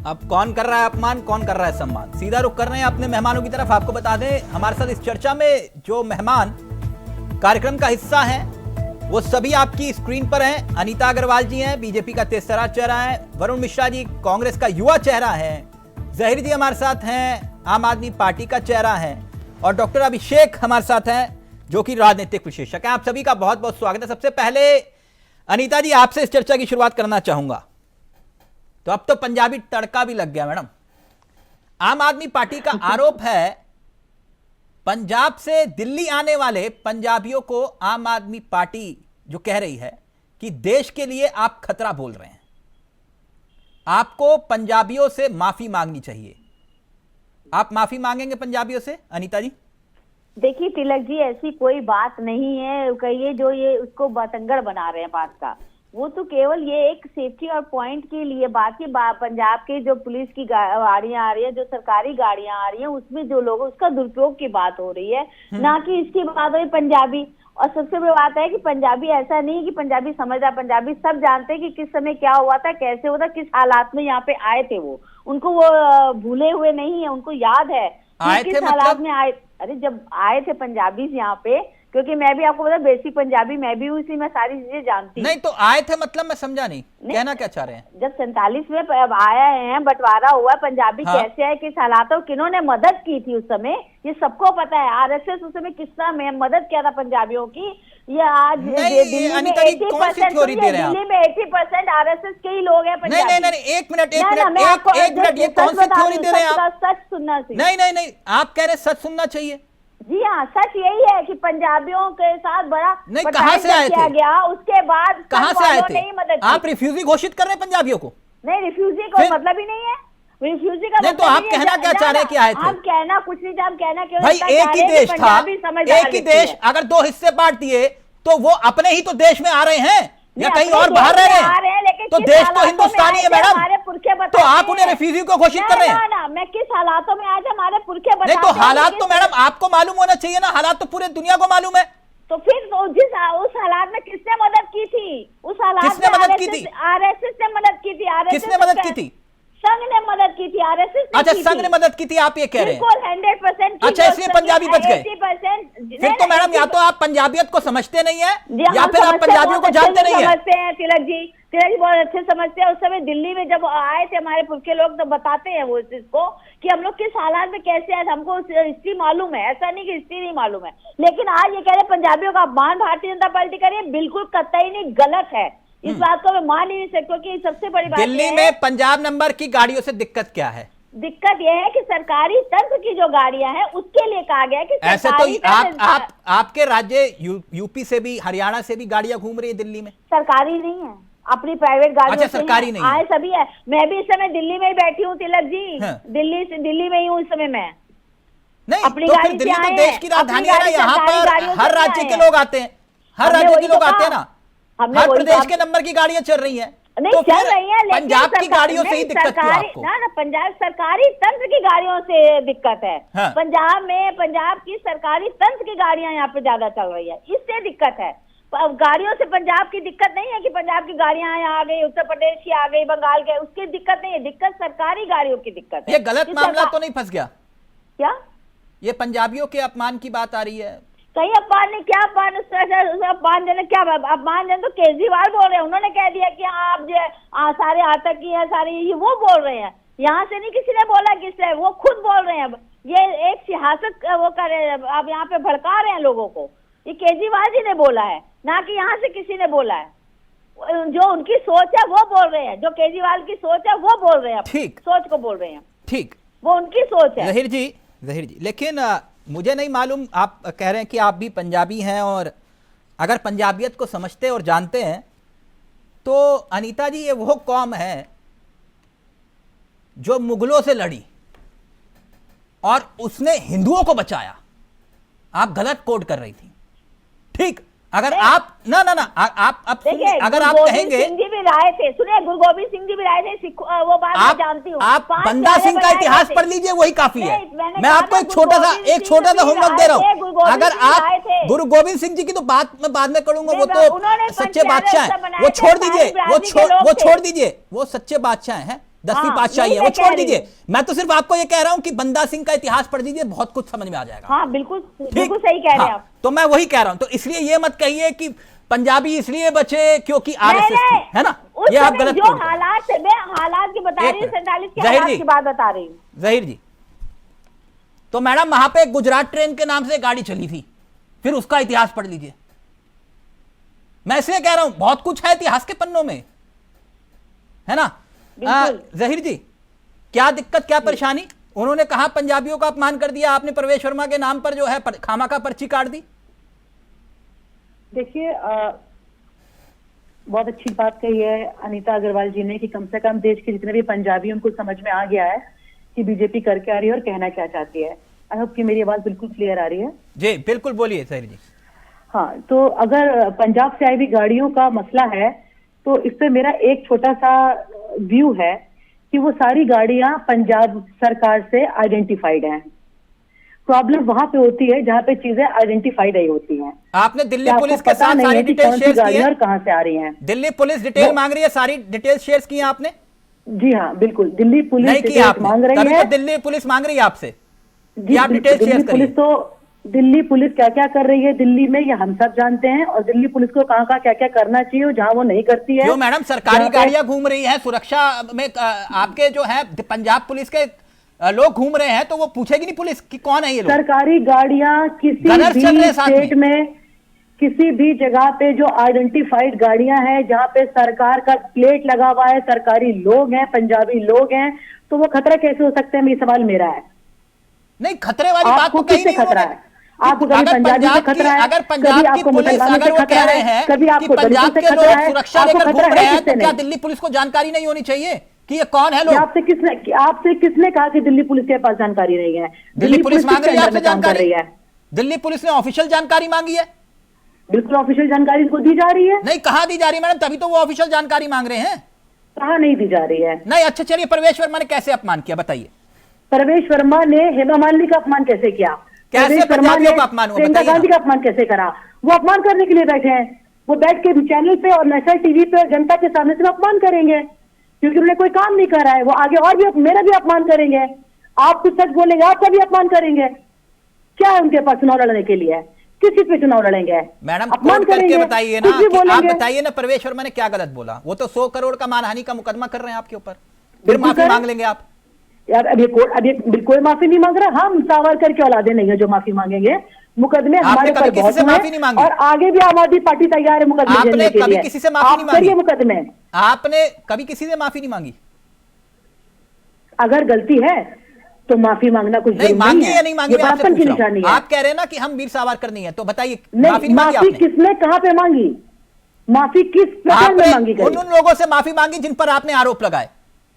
अब कौन कर रहा है अपमान, कौन कर रहा है सम्मान। सीधा रुख कर रहे हैं अपने मेहमानों की तरफ। आपको बता दें हमारे साथ इस चर्चा में जो मेहमान कार्यक्रम का हिस्सा हैं वो सभी आपकी स्क्रीन पर हैं। अनीता अग्रवाल जी हैं, बीजेपी का तेजतर्रा चेहरा है। वरुण मिश्रा जी कांग्रेस का युवा चेहरा है। जहीर जी हमारे साथ हैं, आम आदमी पार्टी का चेहरा है। और डॉक्टर अभिषेक हमारे साथ हैं जो कि राजनीतिक विशेषज्ञ हैं। आप सभी का बहुत बहुत स्वागत है। सबसे पहले अनीता जी आपसे इस चर्चा की शुरुआत करना चाहूंगा। तो अब तो पंजाबी तड़का भी लग गया मैडम। आम आदमी पार्टी का आरोप है पंजाब से दिल्ली आने वाले पंजाबियों को आम आदमी पार्टी जो कह रही है कि देश के लिए आप खतरा बोल रहे हैं, आपको पंजाबियों से माफी मांगनी चाहिए। आप माफी मांगेंगे पंजाबियों से अनीता जी? देखिए तिलक जी, ऐसी कोई बात नहीं है। कहिए जो ये उसको बतंगड़ बना रहे हैं बात का, वो तो केवल ये एक सेफ्टी और पॉइंट के लिए बात की। पंजाब के जो पुलिस की गाड़ियां आ रही है, जो सरकारी गाड़ियां आ रही हैं, उसमें जो लोग उसका दुरुपयोग की बात हो रही है, ना कि इसकी बात हो रही पंजाबी। और सबसे बड़ी बात है कि पंजाबी ऐसा नहीं कि पंजाबी समझदार, पंजाबी सब जानते हैं कि किस समय क्या हुआ था, कैसे हुआ था, किस हालात में यहाँ पे आए थे। वो उनको वो भूले हुए नहीं है, उनको याद है किस हालात में आए। अरे जब आए थे पंजाबी यहाँ पे, क्योंकि मैं भी आपको बता बेसिक पंजाबी मैं भी हूँ, इसलिए मैं सारी चीजें जानती हूँ। नहीं तो आए थे मतलब मैं समझा नहीं कहना क्या चाह रहे हैं। जब 47 में अब आया है, बंटवारा हुआ, पंजाबी कैसे है, किस हालातों, किन्होंने मदद की थी उस समय, ये सबको पता है। आरएसएस उस समय किस तरह में मदद किया था पंजाबियों की, ये आज दिल्ली में 80% आरएसएस के ही लोग हैं। नहीं, एक मिनट, ये कौन सी थ्योरी दे रहे हैं आप? सच सुनना चाहिए। नहीं, आप कह रहे सच सुनना चाहिए। जी हाँ, सच यही है कि पंजाबियों के साथ बड़ा कहां से आए थे? गया उसके बाद कहां से आए थे? मदद आप रिफ्यूजी घोषित कर रहे हैं पंजाबियों को? नहीं, रिफ्यूजी को मतलब ही नहीं है। रिफ्यूजी का नहीं, तो आप कहना क्या चाह रहे हैं कि आए थे? हम कहना कुछ नहीं, हम कहना क्यों? भाई एक ही देश था, एक ही देश, अगर दो हिस्से बांट दिए तो वो अपने ही तो देश में आ रहे हैं या कहीं और बाहर रह रहे हैं? तो देश तो हिंदुस्तानी है मैडम, तो आप उन्हें रिफ्यूजी को घोषित कर रहे हैं। ना, मैं किस हालातों में आज हमारे पुरखे बताते हैं। नहीं तो हालात तो मैडम आपको मालूम होना चाहिए ना, हालात तो पूरे दुनिया को मालूम है। तो फिर उस हालात में किसने मदद की थी? उस हालात किसने मदद की थी? आरएसएस ने मदद की थी। किसने मदद की थी? संघ ने मदद की थी, आरएसएस ने। अच्छा, संघ ने मदद की थी, आप ये कह रहे हैं? 100%। अच्छा, इसलिए पंजाबी बच गए। फिर तो मैडम या तो आप पंजाबियत को समझते नहीं है या फिर आप पंजाबियों को जानते नहीं है। समझते हैं तिलक जी बहुत अच्छे समझते हैं। उस समय दिल्ली में जब आए थे हमारे पुरखे लोग, तो बताते हैं वो इसको कि हम लोग किस हालात में कैसे आए। हमको हिस्ट्री मालूम है, ऐसा नहीं कि हिस्ट्री नहीं मालूम है। लेकिन आज ये कह रहे पंजाबियों का अपमान भारतीय जनता पार्टी कर रही है, बिल्कुल कतई नहीं, गलत है। इस बात को मैं मान ही नहीं सकती, क्योंकि सबसे बड़ी बात दिल्ली में पंजाब नंबर की गाड़ियों से दिक्कत क्या है? दिक्कत यह है कि सरकारी तंत्र की जो गाड़ियां हैं उसके लिए कहा गया है कि ऐसे तो आपके राज्य यूपी से भी, हरियाणा से भी गाड़ियां घूम रही है दिल्ली में। सरकारी नहीं है, अपनी प्राइवेट गाड़ियां। अच्छा, सरकारी नहीं आए सभी है। मैं भी इस समय दिल्ली में ही बैठी हूँ तिलक जी। हाँ। दिल्ली में ही हूँ इस समय मैं। नहीं अपनी तो फिर दिल्ली तो देश की राजधानी है ना, यहाँ पर हर राज्य के लोग आते हैं, हर राज्य के लोग आते हैं ना, हर प्रदेश के नंबर की गाड़ियां चल रही हैं। नहीं तो चल रही है, लेकिन पंजाब की गाड़ियों से ही दिक्कत क्यों आपको? ना, पंजाब सरकारी तंत्र की गाड़ियों से दिक्कत है। हाँ। पंजाब की सरकारी तंत्र की गाड़ियां यहाँ पे ज्यादा चल रही है, इससे दिक्कत है। गाड़ियों से पंजाब की दिक्कत नहीं है कि पंजाब की गाड़ियां यहाँ आ गई, उत्तर प्रदेश की आ गई, बंगाल के, उसकी दिक्कत नहीं है। दिक्कत सरकारी गाड़ियों की दिक्कत है। ये गलत मामला तो नहीं फंस गया क्या? ये पंजाबियों के अपमान की बात आ रही है? कहीं अपमान नहीं, क्या अपमान? अपमान देने क्या अपमान देने तो केजरीवाल बोल रहे हैं। उन्होंने कह दिया कि आप जो सारे आतंकी है, सारे ये वो बोल रहे हैं। यहाँ से नहीं किसी ने बोला, किसने, वो खुद बोल रहे हैं। ये एक सियासत वो कर रहे हैं, आप यहाँ पे भड़का रहे हैं लोगों को। ये केजरीवाल जी ने बोला है, ना कि यहाँ से किसी ने बोला है। जो उनकी सोच है वो बोल रहे हैं, जो केजरीवाल की सोच है वो बोल रहे हैं। ठीक, सोच को बोल रहे हैं। ठीक, वो उनकी सोच है। जहीर जी, लेकिन मुझे नहीं मालूम, आप कह रहे हैं कि आप भी पंजाबी हैं और अगर पंजाबियत को समझते और जानते हैं तो अनीता जी ये वो कौम है जो मुगलों से लड़ी और उसने हिंदुओं को बचाया। आप गलत कोड कर रही थी। ठीक, अगर आप ना आप अगर आप कहेंगे सिंह जी भी लाए थे, सुनिए, गुरु गोविंद सिंह जी भी लाए थे, वो बात मैं जानती हूँ। आप बंदा सिंह का इतिहास पढ़ लीजिए, वही काफी है। मैं आपको एक छोटा सा होमवर्क दे रहा हूँ। अगर आप गुरु गोविंद सिंह जी की तो बात मैं बाद में करूंगा, वो तो सच्चे बादशाह हैं, वो छोड़ दीजिए, वो छोड़ दीजिए, वो सच्चे बादशाह हैं। 10वीं हाँ, पातशाही यही है, वो मैं छोड़ कह रही दीजिए। मैं तो सिर्फ आपको ये कह रहा हूं कि बंदा सिंह का इतिहास पढ़ दीजिए, बहुत कुछ समझ में आ जाएगा। हाँ बिल्कुल ठीक? बिल्कुल सही कह रहे हैं हाँ, आप। तो मैं वही कह रहा हूं। तो इसलिए ये मत कहिए कि पंजाबी इसलिए बचे क्योंकि नहीं आरएसएस थी, नहीं, है ना, उस ये आप समय गलत जो पॉइंट कर रहे हैं। हालात थे, मैं हालात की बता एक रही हूँ, मिनट। 47 के जहीर हालात जी, की बात बता रही हूँ। जहीर जी, तो मैडम वहां पे गुजरात ट्रेन के नाम से गाड़ी चली थी, फिर उसका इतिहास पढ़ लीजिए। मैं इसलिए कह रहा हूं बहुत कुछ है इतिहास के पन्नों में, है ना। बिल्कुल। जहीर जी, क्या दिक्कत, क्या परेशानी? उन्होंने कहा पंजाबियों का अपमान कर दिया, आपने परवेश वर्मा के नाम पर जो है खामा का पर्ची काट दी। देखिए, बहुत अच्छी बात कही है अनीता अग्रवाल जी ने कि कम से कम देश के जितने भी पंजाबी उनको समझ में आ गया है कि बीजेपी करके आ रही है और कहना क्या चाहती है। आई होप कि मेरी आवाज बिल्कुल क्लियर आ रही है। जी बिल्कुल, बोलिए जहीर जी। हाँ, तो अगर पंजाब से आई हुई गाड़ियों का मसला है तो इस पे मेरा एक छोटा सा व्यू है कि वो सारी गाड़ियां पंजाब सरकार से आइडेंटिफाइड हैं। प्रॉब्लम वहां पे होती है जहां पे चीजें आइडेंटिफाइड नहीं होती हैं। आपने दिल्ली आपको पुलिस के पता साथ नहीं सारी है कि डिटेल कौन सी शेयर की गाड़ियां है? और कहाँ से आ रही हैं। दिल्ली पुलिस डिटेल मांग रही है, सारी डिटेल शेयर की है आपने? जी हाँ, बिल्कुल। दिल्ली पुलिस नहीं की डिटेल्स आपने, मांग रही तभी है। तो दिल्ली पुलिस मांग रही है आपसे जी, कि आप डिटेल शेयर दिल्ली करिए। पुलिस तो दिल्ली पुलिस क्या क्या कर रही है दिल्ली में, ये हम सब जानते हैं। और दिल्ली पुलिस को कहाँ कहाँ क्या क्या करना चाहिए और जहाँ वो नहीं करती है। क्यों मैडम, सरकारी जहाँ पे- गाड़ियां घूम रही है सुरक्षा में, आपके जो है पंजाब पुलिस के लोग घूम रहे हैं, तो वो पूछेगी नहीं पुलिस कि कौन है ये लोग? सरकारी गाड़ियां किसी गनर्स चल रहे भी हैं साथ स्टेट में, किसी भी जगह पे जो आइडेंटिफाइड गाड़ियां हैं जहाँ पे सरकार का प्लेट लगा हुआ है, सरकारी लोग हैं, पंजाबी लोग हैं, तो वो खतरा कैसे हो सकते हैं, ये सवाल मेरा है। नहीं, खतरे वाली बात आपको तो कहीं किससे नहीं खतरा उन्होंने। है? आपको कभी पंजाबी से खतरा है, अगर कभी पंजाब की आपको पुलिस, मुसलमानों अगर से वो खतरा कह रहे है, हैं कभी कि आपको पंजाब दलितों से के खतरा लोग है, सुरक्षा आपको लेकर खतरा घूम रहे है हैं, तो किससे क्या नहीं? दिल्ली पुलिस को जानकारी नहीं होनी चाहिए कि ये कौन है कि लोग? आपसे किसने कहा कि दिल्ली पुलिस के पास जानकारी नहीं है? दिल्ली पुलिस मांग रही है आपसे किसके अंडर में काम कर जानकारी? रही है? दिल्ली पुलिस ने ऑफिशियल जानकारी मांगी है? बिल्कुल ऑफिशियल जानकारी इनको दी जा रही है। नहीं, कहाँ दी जा रही है मैडम? तभी तो वो ऑफिशियल जानकारी मांग रहे हैं। कहाँ नहीं दी जा रही है? नहीं, अच्छा चलिए, परवेश वर्मा ने कैसे अपमान किया बताइए? परवेश वर्मा ने हेमा मालिनी का अपमान कैसे किया? कैसे परवेश वर्मा पंजाबियों ने का अपमान हुआ? प्रियंका बताइए ना। गांधी का अपमान कैसे करा? वो अपमान करने के लिए बैठे हैं। वो बैठ के चैनल पे और नेशनल टीवी पे जनता के सामने से अपमान करेंगे क्योंकि उन्होंने कोई काम नहीं करा है। वो आगे और भी मेरा भी अपमान करेंगे। आप कुछ सच बोलेंगे, आपका भी अपमान करेंगे। क्या है उनके पास चुनाव लड़ने के लिए? किस चीज पे चुनाव लड़ेंगे? मैडम अपमान कोट करके करेंगे, बताइए ना, कुछ भी कि आप बोलेंगे। बताइए ना परवेश वर्मा ने क्या गलत बोला? वो तो 100 करोड़ का मानहानि का मुकदमा कर रहे हैं आपके ऊपर, फिर बिल्कुल माफी करें। मांग लेंगे आप? यार अब ये कोई माफी नहीं मांग रहा। हम सावरकर के औलादे नहीं है जो माफी मांगेंगे। मुकदमे आपने हमारे कभी ऊपर किसी बहुत से हुए माफी नहीं मांगी? और आगे भी आम आदमी पार्टी तैयार है मुकदमे आपने झेलने के कभी लिए। किसी से माफी नहीं आप करिए मांगी? मुकदमे। आपने कभी किसी से माफी नहीं मांगी? अगर गलती है तो माफी मांगना कुछ नहीं, जरूरी मांगी है। या नहीं मांगी ये मैं आपसे बड़प्पन पूछ की रहा निशानी हूं। है। आप कह रहे हैं ना कि हम वीर सावरकर नहीं है, तो बताइए माफी नहीं, नहीं मांगी माफी आपने? किसने कहां पे मांगी? माफी किस प्रकार में मांगी आपने गई? उन लोगों से माफी मांगी जिन पर आपने आरोप लगाए।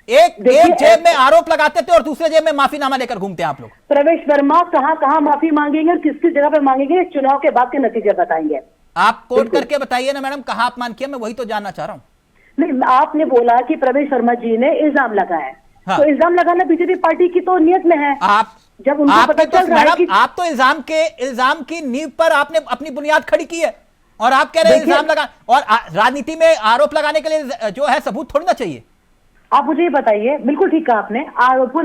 एक देखिए, जेब में आरोप लगाते थे और दूसरे जेब में माफीनामा लेकर घूमते हैं आप लोग। प्रवेश वर्मा कहां कहां माफी मांगेंगे और किस किस जगह पे मांगेंगे, चुनाव के बाद के नतीजे बताएंगे। आप कोट बिल्कुल। करके बताइए ना मैडम, कहां अपमान किया? मैं वही तो जानना चाह रहा हूं। नहीं, आपने बोला कि प्रवेश वर्मा जी ने इल्जाम लगाया। हाँ। तो इल्जाम लगाना बीजेपी पार्टी की तो नियत में है। आप जब उनको आपने पता तो चल रहा है मैडम, कि आप तो इल्जाम की नींव पर आपने अपनी बुनियाद खड़ी की है और आप कह रहे हैं देखिए- इल्जाम लगा। और राजनीति में आरोप लगाने के लिए जो है सबूत थोड़ी ना चाहिए। आप मुझे ये बताइए, बिल्कुल ठीक कहा आपने,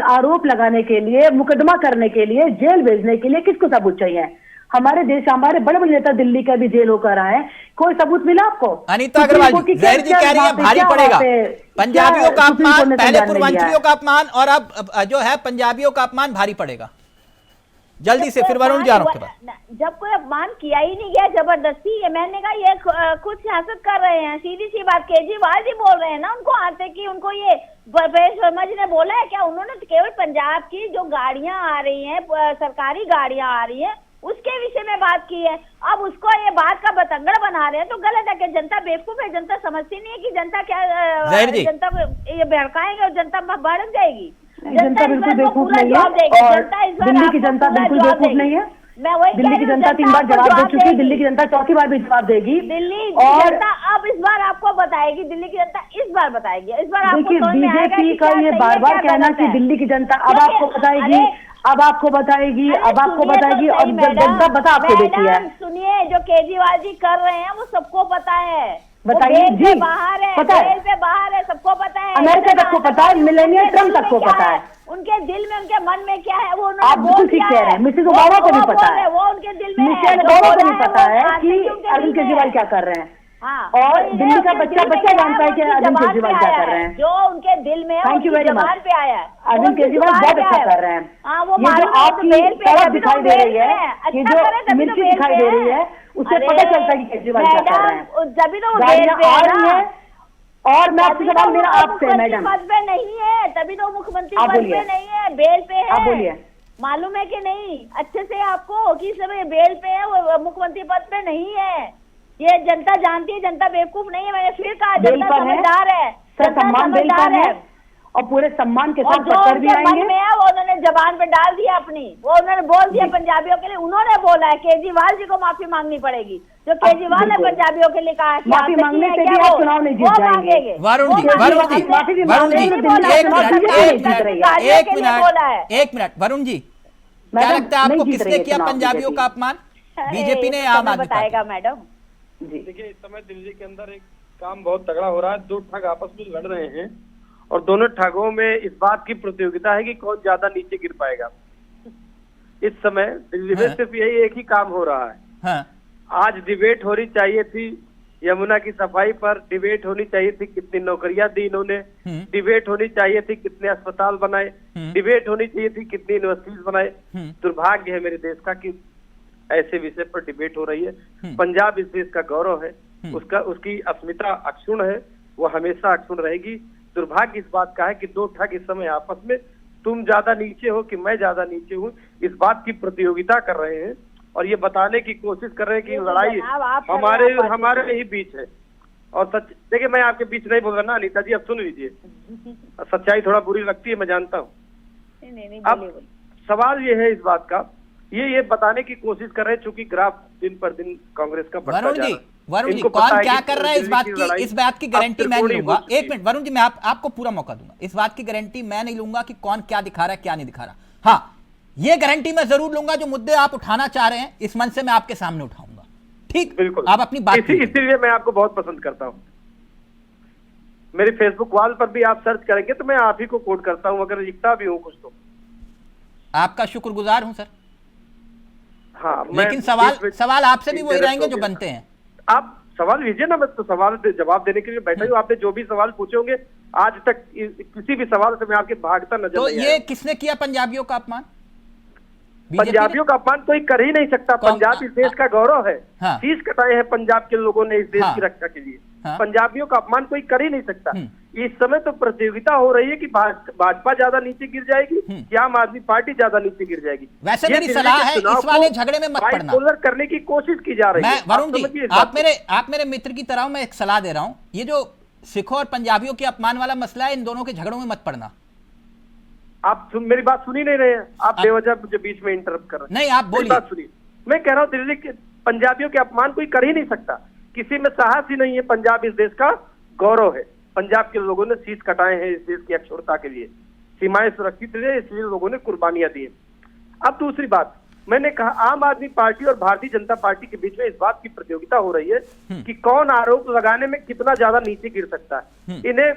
आरोप लगाने के लिए, मुकदमा करने के लिए, जेल भेजने के लिए किसको सबूत चाहिए? हमारे देश, हमारे बड़े बड़े नेता दिल्ली का भी जेल होकर आए, कोई सबूत मिला आपको? अनीता अग्रवाल जी, जहर जी कह रही है भारी पड़ेगा। पंजाबियों का अपमान, पहले पूर्वांचलियों का अपमान और अब जो है पंजाबियों का अपमान भारी पड़ेगा। जल्दी से फिर वरुण जी आ रहा हूं आपके पास। जब कोई अपमान किया ही नहीं गया, जबरदस्ती है। मैंने कहा ये खुद सियासत कर रहे हैं, सीधी सी बात। केजरीवाल जी बोल रहे हैं ना उनको आते कि उनको ये परवेश वर्मा जी ने बोला है क्या? उन्होंने तो केवल पंजाब की जो गाड़ियां आ रही हैं, सरकारी गाड़ियां आ रही हैं, उसके विषय में बात की है। अब उसको ये बात का बतंगड़ बना रहे हैं तो गलत है। कि जनता बेवकूफ है, जनता समझती नहीं है कि जनता क्या, जनता को ये भड़काएंगे और जनता भड़क जाएगी। जनता बिल्कुल बेवकूफ नहीं है और दिल्ली की जनता बिल्कुल बेवकूफ नहीं है। मैं वही दिल्ली की जनता 3 बार जवाब दे चुकी है, दिल्ली की जनता 4थी बार भी जवाब देगी। दिल्ली और जनता अब इस बार आपको बताएगी, दिल्ली की जनता इस बार बताएगी। इस बार आपको देखिए, समझ में आएगा बीजेपी कि का क्या ये सही बार है, बार क्या कहना गलत कि है। दिल्ली की जनता अब क्योंकि- आपको बताएगी, अरे, अब आपको बताएगी, अरे अब आपको सुनिए तो बताएगी, और सही जब जनता बता आपको देती है। मैडम सुनिए, जो केजरीवाल जी कर रहे हैं वो सबको पता है। बताइए जेल जी, से बाहर है, पता है, जेल से बाहर है, सबको पता है। अमेरिका तक को पता है, मिलेनियर ट्रम्प तक को पता है। उनके दिल में, उनके मन में क्या है वो उन्होंने आप बिल्कुल ठीक कह रहे हैं, मिसेस ओबामा को भी पता है, वो उनके दिल में है। मिशेल जो ओबामा को बोला भी पता है वो कि आंतरिक उनके अरविंद दिल में केजरीवाल है। क्या कर रहे हैं, हाँ, और ये दिल्ली का उनके बच्चा दिल में बच्चा क्या जानता है कि वो उनकी अरविंद जबान केजरीवाल पे क्या आया कर रहे है। हैं। जो उनके दिल में है Thank you उनकी very much. जबान पे आया है। अरविंद उनकी केजरीवाल जुबान बहुत पे अच्छा आया है। कर रहे हैं। हाँ, वो ये जो मालूम है, आपकी बेल पे है, सड़क तभी तो दिखाई दे बेल रही पे है, अच्छा ये जो करे तभी तो मिर्ची बेल दिखाई पे दे रही है, उससे अरे, पता चलता है कि केजरीवाल क्या कर रहे हैं। मैडम, तभी तो वो बेल गाड़ियां पे आ है रही ना। है, और मैं आपसे तभी सवाल तो मेरा वो आपसे मुख्यमंत्री मैडम, पद पे नहीं है, तभी तो मुख्यमंत्री आप पद बोलिए। पे नहीं है, बेल पे है। आप बोलिए। मालूम है कि नहीं अच्छे से आपको कि सब ये बेल पे है, वो मुख्यमंत्री पद पे नहीं है। ये जनता जानती है, जनता बेवकूफ नहीं है। मैंने फिर कहा बेल जनता पर है, समझदार है, सर जनता सम्मान बेल समझदार पर है। है, और पूरे सम्मान के और साथ जो पत्थर भी उनके मन आएंगे। में है वो उन्होंने जबान पे डाल दिया अपनी, वो उन्होंने बोल दिया जी। पंजाबियों के लिए। उन्होंने बोला है केजरीवाल जी को माफी मांगनी पड़ेगी। जो केजरीवाल ने बिल्कुल। पंजाबियों के लिए कहा है कि माफी आपने मांगने की है से क्या भी वो? आप चुनाव नहीं जीत वो जाएंगे। मांगेंगे। वरुण वो जी, मांगेंगे। वरुण जी, माफी भी वरुण जी, मांगेंगे, नहीं बोला, एक चुनाव मिनट, पंजाब एक में मिनट, गालियों एक के लिए बोला है। मिनट, एक मिनट, वरुण जी, क्या मैडम, लगता है आपको नहीं जीत किसने रही है किया चुनाव पंजाबियों बीजेपी। का अपमान? अरे, बीजेपी ने ये या तो आम समय आदमी बताएगा पार्टी? मैडम। जी, देखिए, इस समय दिल्ली के अंदर एक काम बहुत तगड़ा हो रहा है। दो ठग आपस में लड़ रहे हैं और दोनों ठगों में इस बात की प्रतियोगिता है कि कौन ज्यादा नीचे गिर पाएगा। इस समय दिल्ली में हाँ। सिर्फ यही एक ही काम हो रहा है। हाँ, आज डिबेट होनी चाहिए थी यमुना की सफाई पर, डिबेट होनी चाहिए थी कितनी नौकरियां दी इन्होंने, डिबेट होनी चाहिए थी कितने अस्पताल बनाए, डिबेट होनी चाहिए थी कितनी यूनिवर्सिटीज बनाए। दुर्भाग्य है मेरे देश का कि ऐसे विषय पर डिबेट हो रही है। पंजाब इस देश का गौरव है, उसकी अस्मिता अक्षुण है, वो हमेशा अक्षुण रहेगी। दुर्भाग्य इस बात का है कि दो ठग इस समय आपस में तुम ज्यादा नीचे हो कि मैं ज्यादा नीचे हूँ, इस बात की प्रतियोगिता कर रहे हैं और ये बताने की कोशिश कर रहे हैं कि ये तो लड़ाई जनाब आप कर हमारे रहे हैं, आप हमारे ही बीच है। और सच देखिए, मैं आपके बीच नहीं बोल रहा ना अनीता जी, अब सुन लीजिए। सच्चाई थोड़ा बुरी लगती है, मैं जानता हूँ। नहीं, अब बोलिए, बोलिए। सवाल ये है इस बात का, ये बताने की कोशिश कर रहे हैं चूंकि ग्राफ दिन पर दिन कांग्रेस का बढ़ता वरुण जा जी, रहा है। वरुण जी, इनको पता कौन है क्या कि कर रहा है दिल्ली की लड़ाई इस बात की अब गारंटी मैं नहीं त्रिकोणीय लूंगा। हो चुकी एक मिनट वरुण जी, मैं आपको पूरा मौका दूंगा। इस बात की गारंटी मैं नहीं लूंगा कि कौन क्या दिखा रहा है क्या नहीं दिखा रहा। हाँ, ये गारंटी मैं जरूर लूंगा जो मुद्दे आप उठाना चाह रहे हैं इस मन से मैं आपके सामने उठाऊंगा। ठीक, बिल्कुल, आप अपनी बात कीजिए। इसीलिए मैं आपको बहुत पसंद करता हूँ। मेरी फेसबुक वॉल पर भी आप सर्च करेंगे तो मैं आप ही को कोट करता हूँ, अगर लिखता भी हूँ कुछ तो। आपका शुक्रगुजार हूं सर। हाँ, लेकिन सवाल आपसे भी वही रहेंगे जो बनते हैं। आप सवाल लीजिए ना, मैं तो सवाल जवाब देने के लिए बैठा हूँ। आपने जो भी सवाल पूछे होंगे आज तक किसी भी सवाल से मैं आपके भागता नजर तो नहीं ये आया। किसने किया पंजाबियों का अपमान? बीजेपी ने? पंजाबियों का अपमान कोई कर ही नहीं सकता। पंजाब इस देश का गौरव है। हाँ। शीश कटाए हैं पंजाब के लोगों ने इस देश हाँ। की रक्षा के लिए। हाँ। पंजाबियों का अपमान कोई कर ही नहीं सकता। इस समय तो प्रतियोगिता हो रही है कि भाजपा ज्यादा नीचे गिर जाएगी या आम आदमी पार्टी ज्यादा नीचे गिर जाएगी। वैसे ये मेरी दिल्ली सलाह के है, चुनाव इस वाले को झगड़े में मत पड़ना। बाइपोलर करने की कोशिश की जा रही है। मैं वरुण जी, समझिए इस बात को। आप मेरे मित्र की तरह, मैं एक सलाह दे रहा हूं। ये जो सिखों और पंजाबियों के अपमान वाला मसला है, इन दोनों के झगड़ों में मत पड़ना। आप मेरी बात सुनी नहीं रहे हैं, आप बेवजह मुझे बीच में इंटरप्ट कर रहे हैं। नहीं, आप मेरी बोलिए। बात सुनिए। मैं कह रहा हूँ दिल्ली के पंजाबियों के अपमान कोई कर ही नहीं सकता। किसी में साहस ही नहीं है। पंजाब इस देश का गौरव है। पंजाब के लोगों ने शीश कटाए हैं इस देश की अक्षुणता के लिए, सीमाएं सुरक्षित रहे इसलिए लोगों ने कुर्बानियां दी। अब दूसरी बात, मैंने कहा आम आदमी पार्टी और भारतीय जनता पार्टी के बीच में इस बात की प्रतियोगिता हो रही है कि कौन आरोप लगाने में कितना ज्यादा नीचे गिर सकता है। इन्हें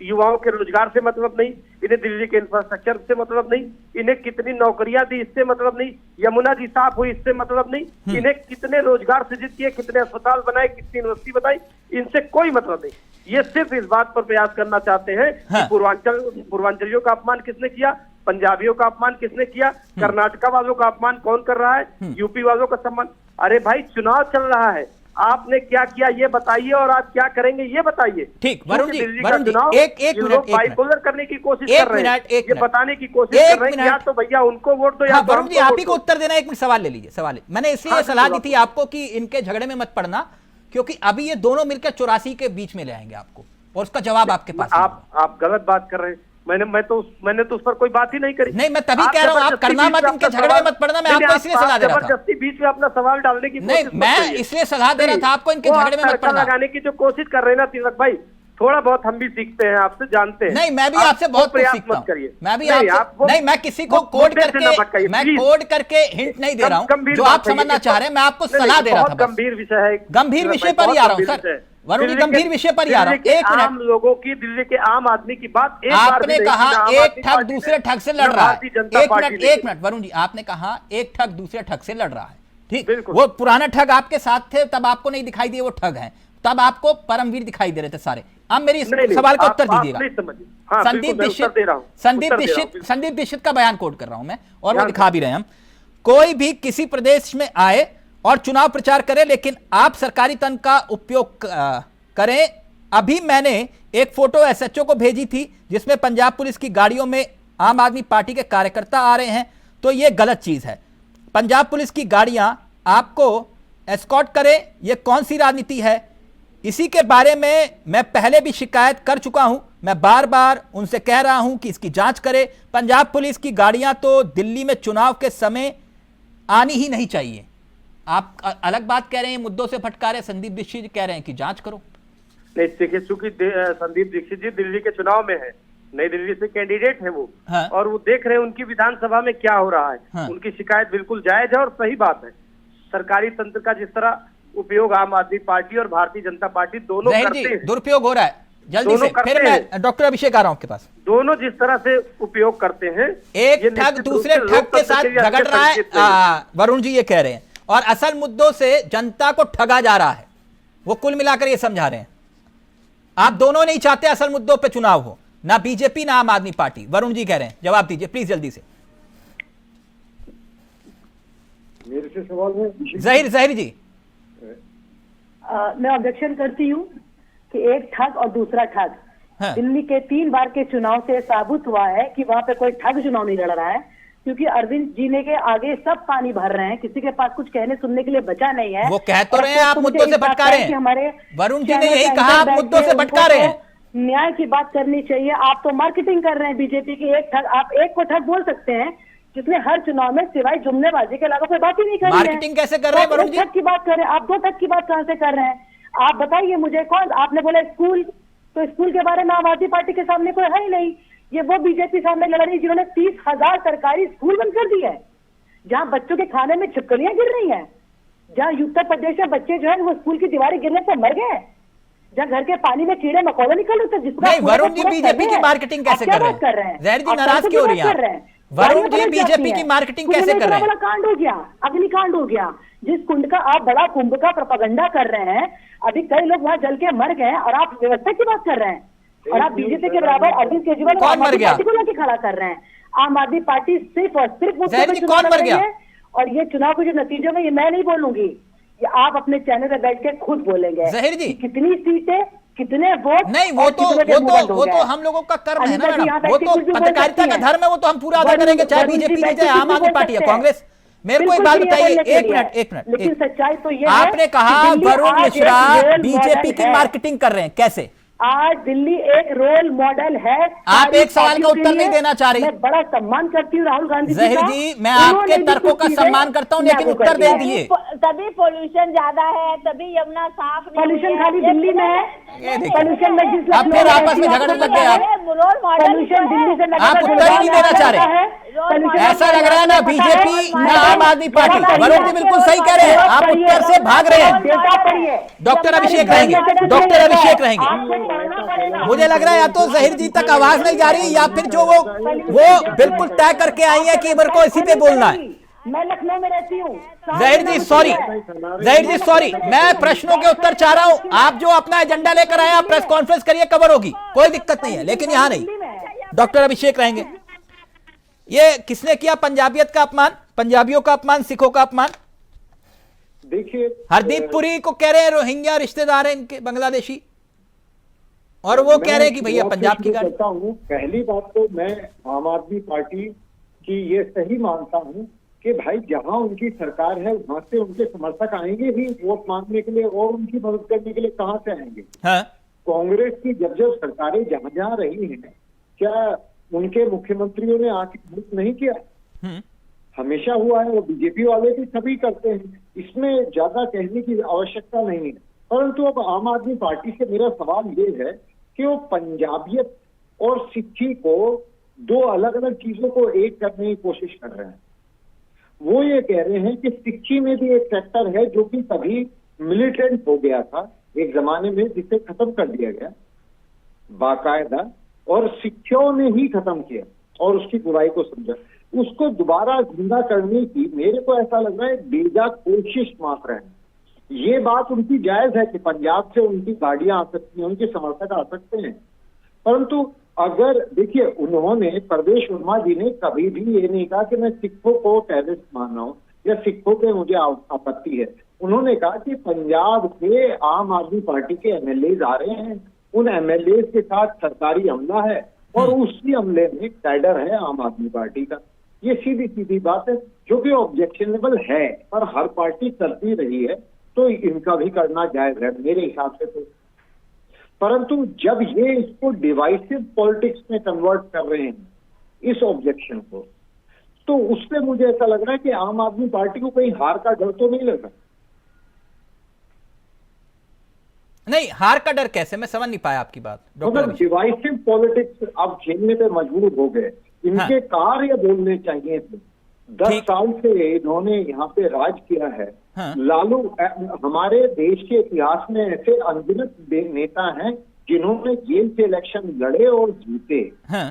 युवाओं के रोजगार से मतलब नहीं, इन्हें दिल्ली के इंफ्रास्ट्रक्चर से मतलब नहीं, इन्हें कितनी नौकरियां दी इससे मतलब नहीं, यमुना जी साफ हुई इससे मतलब नहीं, इन्हें कितने रोजगार सृजित किए, कितने अस्पताल बनाए, कितनी यूनिवर्सिटी बनाई, इनसे कोई मतलब नहीं। ये सिर्फ इस बात पर प्रयास करना चाहते हैं कि पूर्वांचलियों का अपमान किसने किया, पंजाबियों का अपमान किसने किया, कर्नाटका वालों का अपमान कौन कर रहा है, यूपी वालों का सम्मान। अरे भाई, चुनाव चल रहा है, आपने क्या किया ये बताइए और आप क्या करेंगे ये बताइए। ठीक, वरुण जी, एक मिनट, बाइपोलर करने की कोशिश कर रहे हैं, ये बताने की कोशिश कर रहे हैं या तो भैया उनको वोट दो या तो वरुण जी, आप ही को उत्तर देना। एक मिनट सवाल ले लीजिए। सवाल मैंने इसलिए सलाह दी थी आपको कि इनके झगड़े में मत पड़ना, क्योंकि अभी ये दोनों मिलकर 84 के बीच में ले आएंगे आपको, और उसका जवाब आपके पास। आप गलत बात कर रहे हैं। मैंने तो उस पर कोई बात ही नहीं करी। नहीं, मैं तभी कह रहा हूं आप करना मत, इनके झगड़े में मत पड़ना। मैं आपको इसलिए सलाह दे रहा था। जबरदस्ती बीच में अपना सवाल डालने की नहीं, मैं इसलिए सलाह दे रहा था आपको इनके झगड़े में मत पड़ना। लगाने की जो कोशिश कर रहे हैं ना तिलक भाई, थोड़ा बहुत हम भी सीखते हैं आपसे, जानते हैं। नहीं, मैं भी आपसे बहुत कुछ सीखता हूं। मैं भी आपसे नहीं, मैं किसी को कोड करके हिंट नहीं दे रहा हूं। जो आप समझना चाह रहे हैं, मैं आपको सलाह दे रहा था। गंभीर विषय है, गंभीर विषय पर ही आ रहा हूं सर। वरुण जी दिल्ली गंभीर के- विषय पर ही आ रहा हूं, दिल्ली के एक आम मिनट। लोगों की, दिल्ली के आम आदमी की बात एक बार भी आपने नहीं कहा की, ना आम एक आदमी ठग पार्टी दूसरे ने, ठग से ना लड़ रहा है। भारतीय जनता एक पार्टी मिनट, ने। एक मिनट वरुण जी, आपने कहा एक ठग दूसरे ठग से लड़ रहा है, ठीक, बिल्कुल। वो पुराना ठग आपके साथ थे, तब आपको नहीं दिखाई दिए वो ठग हैं, तब आपको परमवीर दिखाई दे रहे थे सारे। अब मेरी इस नहीं, सवाल का आप- उत्तर आप दीजिएगा। नहीं समझिए। हाँ, संदीप बिल्कुल, मैं दीक्षित, उत्तर दे रहा हूं। संदीप उत्तर दे रहा हूं, दीक्षित, संदीप दीक्षित का बयान कोट कर रहा हूं मैं, और वो ध्यान दिखा भी रहे हैं हम। कोई भी किसी प्रदेश में आए और चुनाव प्रचार करे, लेकिन आप सरकारी तंत्र का उपयोग करें। अभी मैंने एक फोटो एसएचओ को भेजी थी जिसमें पंजाब पुलिस की गाड़ियों में आम आदमी पार्टी के कार्यकर्ता आ रहे हैं, तो यह गलत चीज है। पंजाब पुलिस की गाड़ियां आपको एस्कॉर्ट करे, यह कौन सी राजनीति है? इसी के बारे में मैं पहले भी शिकायत कर चुका हूं, मैं बार बार उनसे कह रहा हूं कि इसकी जांच करें। पंजाब पुलिस की गाड़ियां तो दिल्ली में चुनाव के समय आनी ही नहीं चाहिए। आप अलग बात कह रहे हैं, मुद्दों से भटका रहे हैं। संदीप दीक्षित जी कह रहे हैं कि जांच करो। नहीं, देखिए, चूंकि संदीप दीक्षित जी दिल्ली के चुनाव में है, नई दिल्ली से कैंडिडेट है वो, हाँ। और वो देख रहे हैं उनकी विधानसभा में क्या हो रहा है। हाँ। उनकी शिकायत बिल्कुल जायज है और सही बात है। सरकारी तंत्र का जिस तरह उपयोग आम आदमी पार्टी और भारतीय जनता पार्टी दोनों जहीर करते जी, हैं, दुरुपयोग हो रहा है, जल्दी दोनों से। करते फिर हैं। मैं डॉक्टर अभिषेक आ रहा हूं आपके पास। दोनों जिस तरह से उपयोग करते हैं, एक ये ठग निश्चित रूप दूसरे से ठग के लोकतंत्र साथ लिए अच्छे झगड़ रहा है, संकेत नहीं। वरुण जी ये कह रहे हैं, और असल मुद्दों से जनता को ठगा जा रहा है, वो कुल मिलाकर ये समझा रहे हैं। आप दोनों नहीं चाहते असल मुद्दों पे चुनाव हो, ना बीजेपी ना आम आदमी पार्टी। वरुण जी कह रहे हैं, जवाब दीजिए प्लीज जल्दी से। मेरे से सवाल है जहीर जी। मैं ऑब्जेक्शन करती हूँ कि एक ठग और दूसरा ठग। हाँ। दिल्ली के 3 बार के चुनाव से साबित हुआ है कि वहां पे कोई ठग चुनाव नहीं लड़ रहा है, क्योंकि अरविंद जी ने के आगे सब पानी भर रहे हैं, किसी के पास कुछ कहने सुनने के लिए बचा नहीं है। वो कह तो और रहे हैं, आप मुझे मुद्दों इस से बात भटका का रहे है हैं। कि हमारे वरुण जी ने चैनल यही के कहा, आप अंदर मुद्दों से बैठे भटका उनको रहे हैं। तो न्याय की बात करनी चाहिए। आप तो मार्केटिंग कर रहे हैं बीजेपी की। एक ठग, आप एक को ठग बोल सकते हैं जिसने हर चुनाव में सिवाय जुमलेबाजी के अलावा कोई बात ही नहीं करी है। मार्केटिंग कैसे कर रहे हैं आप वरुण एक जी? ठग की बात कर रहे हैं, आप 2 ठग की बात कहां से कर रहे हैं? आप बताइए मुझे। कौन? आपने बोला स्कूल, तो स्कूल के बारे में आम आदमी पार्टी के सामने कोई है ही नहीं। ये वो बीजेपी सामने लड़ रही जिन्होंने 30,000 सरकारी स्कूल बंद कर दिए, जहां बच्चों के खाने में छिपकलियां गिर रही हैं, जहां उत्तर प्रदेश में बच्चे जो है वो स्कूल की दीवारें गिरने से मर गए, जहाँ घर के पानी में कीड़े मकोड़े निकल रहे थे, जिसका नहीं, पूरा वरुण जी पूरा बीजेपी सर्वे की है। मार्केटिंग आप कैसे क्या कर रहे बात कर रहे हैं? हैं? जहीर जी आप नाराज पैसों की क्यों हो बात रही हैं कर रहे आप? हैं? वरुण गाड़ियां जी पलट बीजेपी जाती की हैं। मार्केटिंग कुंभ कैसे में कर इतना रहे हैं? बड़ा कांड हो गया, अग्निकांड हो गया, जिस कुंड का आप बड़ा कुंभ का प्रोपेगेंडा कर रहे हैं, अभी कई लोग वहां जल के मर गए और आप व्यवस्था की बात कर रहे हैं। और आप बीजेपी के बराबर अरविंद केजरीवाल कौन मर गया? को लेकर खड़ा कर रहे हैं। आम आदमी पार्टी सिर्फ और सिर्फ मुद्दों जहीर पे जी, चुनाव कौन लड़ मर रही गया? है। और ये चुनाव के जो नतीजे में, ये मैं नहीं बोलूंगी, ये आप अपने चैनल पे बैठ के खुद बोलेंगे। जहीर जी। कि कितनी सीटें, कितने वोट, नहीं, वो और तो कितनों के वो मुंह तो बंद हो वो गए। तो हम लोगों का कर्म है ना अनिता जी, यहाँ मैडम, वो बैठ के तो कुछ भी बोल पत्रकारिता सकती का हैं। धर्म है, वो तो हम पूरा अदा वरुण- करेंगे, चाहे वरुण जी बीजेपी बैठ के चाहे कुछ आम भी आदमी बोल पार्टी है, सकते हैं। कांग्रेस। मेरे को एक बिल्कुल बात फ्री है बताइए, बोलने के एक लिए। मिनट एक मिनट लेकिन एक- सच्चाई तो ये है आपने कहा कि दिल्ली वरुण आज एक मिश्रा रोल बीजेपी मॉडल की है। मार्केटिंग कर रहे हैं, कैसे? आज दिल्ली एक रोल मॉडल है। आप एक सवाल का पार्टियों के उत्तर नहीं लिए। देना चाह रही। मैं बड़ा सम्मान करती हूँ राहुल गांधी जहीर का। जी, मैं उन्होंने आपके भी तर्कों कुछ का चीजें सम्मान करता हूं, लेकिन लागू उत्तर कर दे दी हैं। दिए। तभी पोल्यूशन ज्यादा है, तभी यमुना साफ नहीं पोल्यूशन है। खाली ये दिल्ली में है। ये देखिए। पोल्यूशन में जिस अब फिर आपस में झगड़ने लग गए आप। पोल्यूशन दिल्ली से आप उत्तर ही नहीं देना चाह रहे। ऐसा लग रहा है ना बीजेपी ना आम आदमी पार्टी। वरुण जी बिल्कुल सही कह रहे हैं, आप उत्तर से भाग रहे हैं। डॉक्टर अभिषेक रहेंगे, डॉक्टर अभिषेक रहेंगे। मुझे लग रहा है या तो जहीर जी तक आवाज नहीं जा रही, या फिर जो वो बिल्कुल तय करके आई है कि मेरे को इसी पे बोलना है। मैं लखनऊ में रहती हूँ। जहीर जी सॉरी, जहीर जी सॉरी, मैं प्रश्नों के उत्तर चाह रहा हूं। आप जो अपना एजेंडा लेकर आए, आप प्रेस कॉन्फ्रेंस करिए, कवर होगी, कोई दिक्कत नहीं है, लेकिन यहां नहीं। डॉक्टर अभिषेक रहेंगे। ये किसने किया पंजाबियत का अपमान, पंजाबियों का अपमान, सिखों का अपमान? देखिए, हरदीप पुरी को कह रहे हैं रोहिंग्या रिश्तेदार हैं इनके बांग्लादेशी, और वो कह रहे हैं कि भैया पंजाब की गाड़ी। करता हूँ। पहली बात तो मैं आम आदमी पार्टी की ये सही मानता हूँ कि भाई जहाँ उनकी सरकार है वहां से उनके समर्थक आएंगे ही वोट मांगने के लिए, और उनकी मदद करने के लिए कहाँ से आएंगे? हाँ, कांग्रेस की जब जब सरकारें जहां जहां रही हैं, क्या उनके मुख्यमंत्रियों ने आके मदद नहीं किया? हमेशा हुआ है, वो बीजेपी वाले भी सभी करते हैं, इसमें ज्यादा कहने की आवश्यकता नहीं है। परंतु अब आम आदमी पार्टी से मेरा सवाल ये है कि वो पंजाबियत और सिक्खी को दो अलग अलग चीजों को एक करने की कोशिश कर रहे हैं। वो ये कह रहे हैं कि सिक्खी में भी एक सेक्टर है जो कि कभी मिलिटेंट हो गया था, एक जमाने में जिसे खत्म कर दिया गया बाकायदा, और सिखों ने ही खत्म किया और उसकी बुराई को समझा, उसको दोबारा जिंदा करने की मेरे को ऐसा लग रहा है बेजा कोशिश मात्र है। ये बात उनकी जायज है कि पंजाब से उनकी गाड़ियां आ सकती हैं, उनके समर्थक आ सकते हैं, परंतु अगर देखिए उन्होंने, परवेश वर्मा जी ने कभी भी ये नहीं कहा कि मैं सिखों को टेररिस्ट मान रहा हूँ या सिखों पे मुझे आपत्ति है। उन्होंने कहा कि पंजाब से आम आदमी पार्टी के एमएलए आ रहे हैं, उन एमएलए के साथ सरकारी हमला है और उसी हमले में कैडर है आम आदमी पार्टी का। ये सीधी सीधी बात है जो कि ऑब्जेक्शनेबल है, पर हर पार्टी करती रही है तो इनका भी करना जायज है मेरे हिसाब से तो। परंतु जब ये इसको डिवाइसिव पॉलिटिक्स में कन्वर्ट कर रहे हैं इस ऑब्जेक्शन को, तो उससे मुझे ऐसा लग रहा है कि आम आदमी पार्टी को कहीं हार का डर तो नहीं लग रहा। नहीं, हार का डर कैसे, मैं समझ नहीं पाया आपकी बात डॉक्टर मतलब डिवाइसिव पॉलिटिक्स अब झेलने पे मजबूर हो गए। इनके कार्य बोलने चाहिए थे। 10 साल से इन्होंने यहाँ पे राज किया है। हाँ। लालू, हमारे देश के इतिहास में ऐसे अनगिनत नेता हैं जिन्होंने जेल से इलेक्शन लड़े और जीते। हाँ।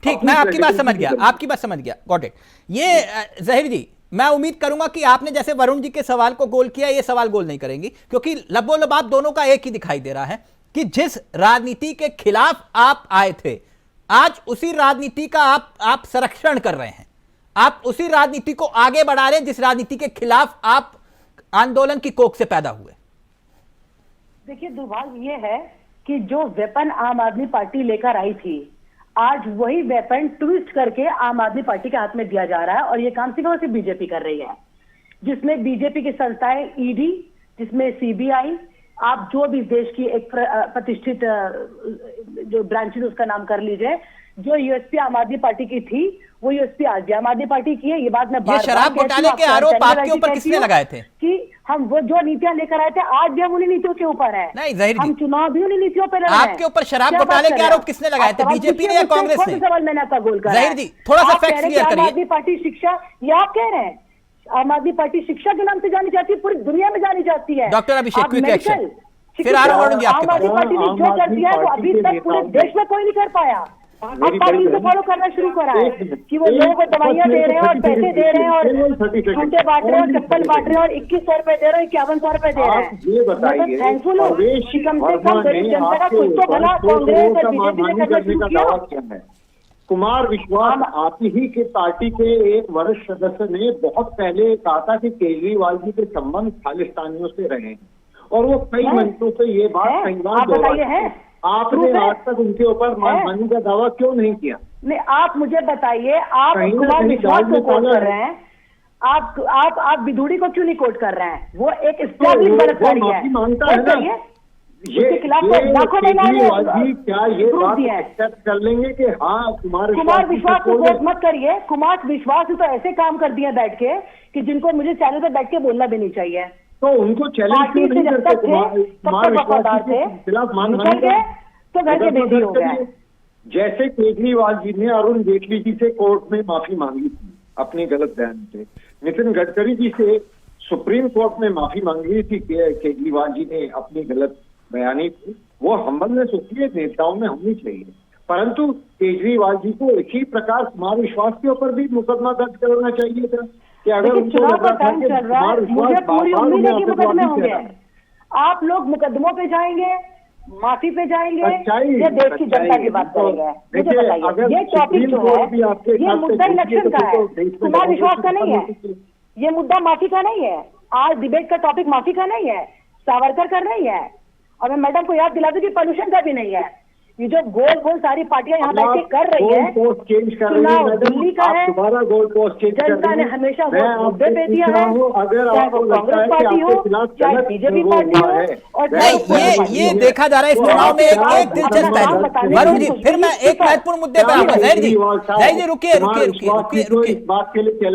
ठीक, मैं आपकी बात समझ गया, आपकी बात समझ गया, गॉट इट। ये जहीर जी, मैं उम्मीद करूंगा कि आपने जैसे वरुण जी के सवाल को गोल किया, ये सवाल गोल नहीं करेंगी, क्योंकि लबो लबाब दोनों का एक ही दिखाई दे रहा है कि जिस राजनीति के खिलाफ आप आए थे, आज उसी राजनीति का आप संरक्षण कर रहे हैं, आप उसी राजनीति को आगे बढ़ा रहे हैं जिस राजनीति के खिलाफ आप आंदोलन की कोख से पैदा हुए। देखिए, दुर्भाग्य ये है कि जो वेपन आम आदमी पार्टी लेकर आई थी, आज वही वेपन ट्विस्ट करके आम आदमी पार्टी के हाथ में दिया जा रहा है, और ये काम सिर्फ और सिर्फ बीजेपी कर रही है, जिसमें बीजेपी की संस्थाएं ईडी, जिसमें सीबीआई, आप जो भी देश की एक प्रतिष्ठित जो ब्रांचेस उसका नाम कर लीजिए, जो यूएसपी आम आदमी पार्टी की थी वो यूएसपी आज भी आम आदमी पार्टी की है। ये बात मैं ये शराब घोटाले के आरोप आपके ऊपर किसने लगाए थे कि हम वो जो नीतियां लेकर आए थे आज भी हम उन्हीं नीतियों के ऊपर है। नहीं जहीर जी, हम चुनाव भी उन्हीं नीतियों पर लड़ रहे हैं। आपके ऊपर शराब घोटाले के आरोप किसने लगाए थे, बीजेपी ने या कांग्रेस ने? सवाल मैंने आपका गोल करा। जहीर जी, थोड़ा सा फैक्ट क्लियर करिए। आम आदमी पार्टी शिक्षा, ये आप कह रहे हैं आम आदमी पार्टी शिक्षा के नाम से जानी जाती है, पूरी दुनिया में जानी जाती है। डॉक्टर अभिषेक, क्विक एक्शन, फिर आ रहा हूं जी आपके पास। आम आदमी पार्टी ने जो कर दिया है वो अभी तक पूरे देश में कोई नहीं कर पाया। अब पार्टी से फॉलो करना शुरू करा है कि वो लोगों को दवाइयां दे रहे हैं और पैसे दे रहे हैं और छूटे बांट रहे हैं और चप्पल बांट रहे हैं और 2100 रुपए दे रहे हैं, 5100 रुपए दे रहे हैं। ये बताइए, थैंकफुल हूँ कि कम से कम गरीब जनता का कुछ तो भला कांग्रेस और बीजेपी ने करना शुरू किया। कुमार विश्वास आप ही के पार्टी के एक वरिष्ठ सदस्य ने बहुत पहले कहा था कि केजरीवाल जी के संबंध खालिस्तानियों से रहे हैं, और वो कई मंचों से ये बात कई बार दोहराई। आपने आज तक उनके ऊपर मानहानि का दावा क्यों नहीं किया? नहीं, आप मुझे बताइए, आप कुमार विश्वास को कोट कर रहे हैं, आप विधुड़ी को क्यों नहीं कोट कर रहे हैं? वो एक स्टैब्लिश बलात्कारी है, मानता है ना। उसके खिलाफ लाखों महिलाएं क्या ये बात एक्सेप्ट कर लेंगे कि हाँ कुमार विश्वास को कोट मत करिए। कुमार विश्वास ने तो ऐसे काम कर दिए बैठ के कि जिनको मुझे चैनल पे बैठ के बोलना भी नहीं चाहिए। तो उनको चैलेंज क्यों नहीं करते? कुमार विश्वास के खिलाफ मानहानि तो घर के बेटी हो गया। जैसे केजरीवाल जी ने अरुण जेटली जी से कोर्ट में माफी मांगी थी अपनी गलत बयान से, नितिन गडकरी जी से सुप्रीम कोर्ट में माफी मांगी थी केजरीवाल जी ने अपनी गलत बयानी थी, वो हम्बलनेस होती है नेताओं में होनी चाहिए। परंतु केजरीवाल जी को इसी प्रकार कुमार विश्वास के ऊपर भी मुकदमा दर्ज करना चाहिए था कि अगर चुनाव का टाइम चल रहा है, मुझे पूरी उम्मीद है कि मुकदमे होंगे। आप लोग मुकदमों पे जाएंगे, माफी पे जाएंगे, या देश की जनता की बात करेंगे? मुझे बताइए, ये टॉपिक जो है ये मुद्दा इलेक्शन का है, कुमार विश्वास का नहीं है। ये मुद्दा माफी का नहीं है। आज डिबेट का टॉपिक माफी का नहीं है, सावरकर का नहीं है, और मैं मैडम को याद दिला दूं कि पॉल्यूशन का भी नहीं है। ये जो गोल गोल सारी पार्टियां यहाँ बैठ के कर रही है, चुनाव दिल्ली का है, जनता ने हमेशा वोट मुद्दे पे दिया है, चाहे वो कांग्रेस पार्टी हो चाहे बीजेपी पार्टी हो। और नहीं, ये देखा जा रहा है इस चुनाव में एक दिलचस्प है। वरुण जी, फिर मैं एक महत्वपूर्ण मुद्दे पर आऊंगा। जहीर जी रुकिए,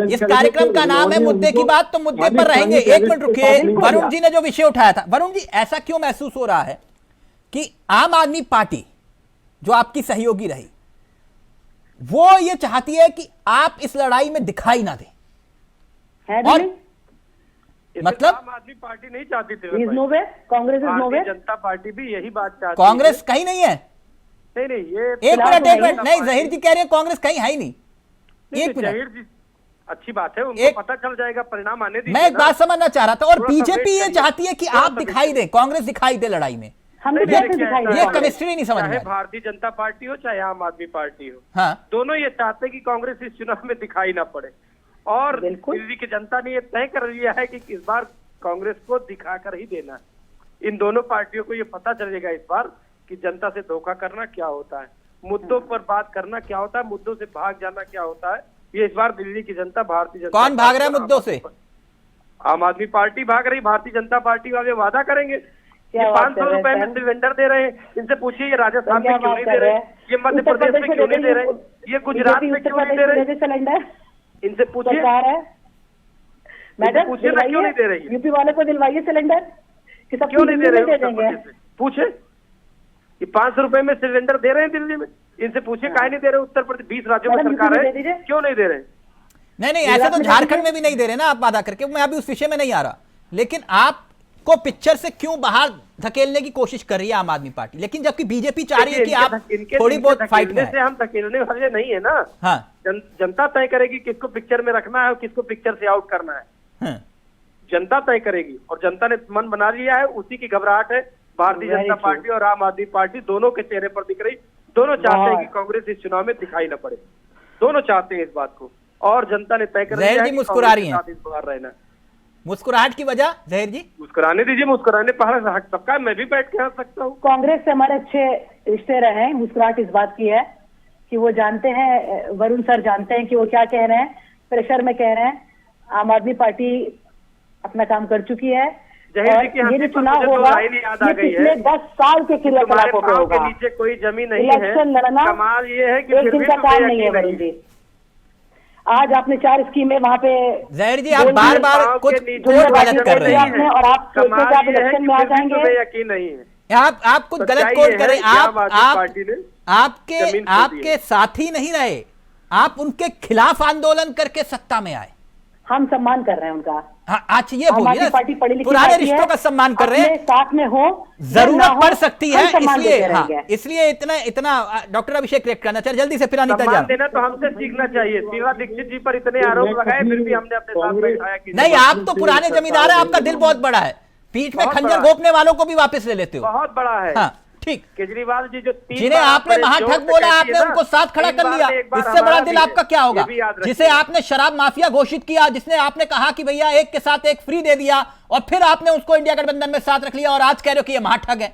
इस कार्यक्रम का नाम है मुद्दे की बात, तो मुद्दे पर रहेंगे। एक मिनट रुकिए। वरुण जी ने जो विषय उठाया था, वरुण जी ऐसा क्यों महसूस हो रहा है कि आम आदमी पार्टी जो आपकी सहयोगी रही, वो ये चाहती है कि आप इस लड़ाई में दिखाई ना दें? मतलब आम आदमी पार्टी नहीं चाहती थी, is no way, Congress is no way. Bharatiya Janata party भी यही बात चाहती कांग्रेस कहीं नहीं है। नहीं ये एक मिनट नहीं, जहीर जी कह रहे हैं कांग्रेस कहीं है ही नहीं। एक मिनट, जहीर जी अच्छी बात है, उनको पता चल जाएगा, परिणाम आने दीजिए। मैं एक बात समझना चाह रहा था, और थोड़ा सा बीजेपी वेट ये करिए, चाहती है कि थोड़ा आप सा दिखाई वेट दें, कांग्रेस दिखाई दे लड़ाई में। हम भी नहीं, कैसे देखिए, दिखाई ऐसा ये दें? केमिस्ट्री नहीं समझ में चाहे आ रही। भारतीय जनता पार्टी हो चाहे आम आदमी पार्टी हो, हाँ, दोनों ये चाहते हैं कि कांग्रेस इस चुनाव में दिखाई ना पड़े, और बिल्कुल। दिल्ली की जनता ने ये तय कर लिया है कि इस बार कांग्रेस को दिखाकर ही देना है। इन दोनों पार्टियों को ये पता चलेगा इस बार कि जनता से धोखा करना क्या होता है, मुद्दों पर बात करना क्या होता है, मुद्दों से भाग जाना क्या होता है। ये इस बार दिल्ली की जनता, भारतीय जनता कौन भाग रहा है मुद्दों से? आम आदमी पार्टी भाग रही, भारतीय जनता पार्टी वाले वादा करेंगे। ये क्या बात 500 कर रहे रुपए हैं में सर? सिलेंडर दे रहे हैं, इनसे पूछिए ये राजस्थान क्या में क्यों बात नहीं कर दे रहे रहे, हैं? ये मध्य उत्तर प्रदेश में क्यों नहीं दे रहे, ये गुजरात में क्यों नहीं दे रहे, सिलेंडर इनसे पूछिए, सरकार है मैडम, पूछिए ना क्यों नहीं दे रही है? यूपी वाले को दिलवाइए सिलेंडर कि सब क्यों नहीं दे रहे दे उत्तर देंगे। प्रदेश में? पूछे, ये 500 रुपए में सिलेंडर दे रहे हैं दिल्ली में, इनसे पूछिए काहे नहीं दे रहे उत्तर प्रदेश, 20 राज्यों में मैडम, सरकार यूपी में है, दे दीजिए। क्यों नहीं दे रहे? नहीं ऐसे तो झारखंड में भी नहीं दे रहे ना आप वादा करके, मैं अभी उस विषय में नहीं आ रहा, लेकिन आपको पिक्चर से क्यों बाहर धकेलने की कोशिश कर रही है आम आदमी पार्टी, लेकिन जबकि बीजेपी चाह रही है कि आप थोड़ी बहुत फाइट में से हम धकेलने वाले नहीं है ना। हाँ, जनता तय करेगी किसको पिक्चर में रखना है और किसको पिक्चर से आउट करना है, हाँ। जनता तय करेगी, और जनता ने मन बना लिया है, उसी की घबराहट है। भारतीय Very जनता true. पार्टी और आम आदमी पार्टी दोनों के चेहरे पर दिख रही, दोनों चाहते हैं बहुत। कि कांग्रेस इस चुनाव में दिखाई न पड़े, दोनों चाहते हैं इस बात को, और जनता ने तय कर जहीर लिया है जी कि मुस्कुरा कांग्रेस रही के हैं। साथ इस बार रहना। मुस्कुराहट की वजह जहीर जी? मुस्कुराने दीजिए, मुस्कुराने पर हक सबका है, मैं भी बैठ के हंस सकता हूँ। कांग्रेस से हमारे अच्छे रिश्ते रहे हैं। मुस्कुराहट इस बात की है कि वो जानते हैं, वरुण सर जानते हैं कि वो क्या कह रहे हैं, प्रेशर में कह रहे हैं। आम आदमी पार्टी अपना काम कर चुकी है, जहीर और जी की ये हंसी जो पर चुनाव मुझे तो होगा लाइन याद आ ये गई पिछले है। 10 साल के तुम्हारे क्रियाकलापों पे पाँव के होगा। नीचे कोई जमीन नहीं है, इलेक्शन लड़ना कमाल ये है कि एक फिर दिन भी का तुम्हें काम नहीं है यकीन वरुण जी। आज आपने 4 स्कीमें वहाँ पे जहीर जी आप बार बार पाँव कुछ के नीचे कोट गलत कर रहे आपने, हैं, और आप सोचते कमाल कि आप ये है इलेक्शन कि में आ फिर भी जाएंगे। तुम्हें यकीन नहीं है। आप कुछ गलत सच्चाई कोट ये कर है रहे हैं। कि आम आदमी पार्टी ने आपके जमीन खो दी आपके है। साथी नहीं रहे, आप उनके खिलाफ आंदोलन करके सत्ता में आए। हम सम्मान कर रहे हैं उनका। हाँ, आज ये आम बोलिए आदमी ना, पार्टी पढ़ी लिखी पुराने पार्टी रिश्तों है, का सम्मान कर रहे अपने हैं, साथ में हो, जरूरत पड़ सकती है, हम सम्मान इसलिए देते हाँ, रहेंगे। इसलिए इतना डॉक्टर अभिषेक रिएक्ट करना चाहिए जल्दी से, फिर अनीता सम्मान जान। देना तो हमसे सीखना चाहिए। शीला दीक्षित जी पर इतने आरोप लगाए, फिर भी हमने अपने साथ बैठाया कि नहीं, आप तो पुराने जमींदार हैं, आपका दिल बहुत बड़ा है, पीठ में बहुत खंजर बड़ा है। घोंपने वालों को भी वापस ले लेते हो। बहुत बड़ा है। हाँ ठीक, केजरीवाल जी जो 3 जिन्हें बार आपने बड़े महाठग जोर से बोला, कहती है आपने ना, उनको साथ खड़ा 3 कर बार लिया, में एक बार इससे बड़ा हमारा दिल भी है। आपका क्या होगा? ये भी याद रखिए। जिसे आपने शराब माफिया घोषित किया, जिसने आपने कहा कि भैया एक के साथ एक फ्री दे दिया, और फिर आपने उसको इंडिया गठबंधन में साथ रख लिया, और आज कह रहे हो कि ये महाठग है।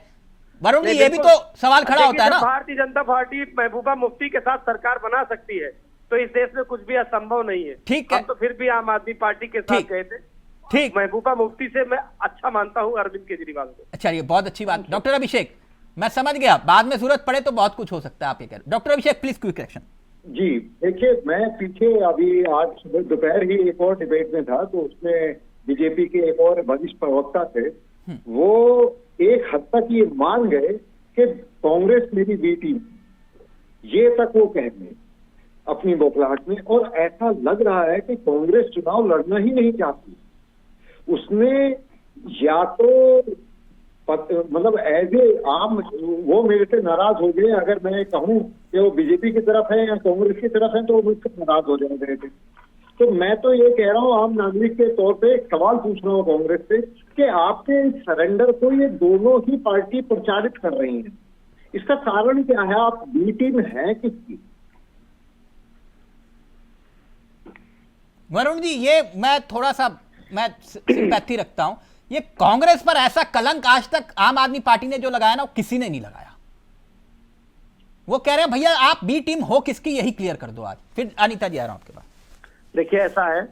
वरुण जी, नहीं, ये भी बिल्कुल। तो सवाल खड़ा होता है ना। भारतीय जनता पार्टी महबूबा मुफ्ती के साथ सरकार बना सकती है, तो इस देश में कुछ भी असंभव नहीं है। ठीक है। हम तो फिर भी आम आदमी पार्टी के साथ ठीक। गए थे। ठीक, महबूबा मुफ्ती से मैं अच्छा मानता हूँ अरविंद केजरीवाल को। अच्छा, ये बहुत अच्छी बात। डॉक्टर अभिषेक, मैं समझ गया, बाद में जरूरत पड़े तो बहुत कुछ हो सकता है, आप ये कह रहे। Doctor Abhishek please quick reaction. जी देखिए, मैं पीछे अभी आज सुबह दोपहर ही एक और डिबेट में था, तो उसमें बीजेपी के एक और वरिष्ठ प्रवक्ता थे, वो एक हद तक ये मान गए कि कांग्रेस मेरी बी टीम, ये तक वो कह गए अपनी बौखलाहट में। और ऐसा लग रहा है कि कांग्रेस चुनाव लड़ना ही नहीं चाहती। उसने या तो मतलब एज ए आम, वो मेरे से नाराज हो गए अगर मैं कहूं कि वो बीजेपी की तरफ है या कांग्रेस की तरफ है, तो वो मुझसे नाराज हो जाएंगे। तो मैं तो ये कह रहा हूँ, आम नागरिक के तौर पे एक सवाल पूछ रहा हूँ कांग्रेस से कि आपके सरेंडर को ये दोनों ही पार्टी प्रचारित कर रही है, इसका कारण क्या है? आप बी टीम है किसकी? वरुण जी, ये मैं थोड़ा सा मैं सिंपैथी रखता हूं, ये कांग्रेस पर ऐसा कलंक आज तक आम आदमी पार्टी ने जो लगाया ना, वो किसी ने नहीं लगाया। वो कह रहे हैं भैया आप बी टीम हो किसकी, यही क्लियर कर दो आज। फिर अनीता जी आ रहा हूं आपके पास। देखिए, ऐसा है,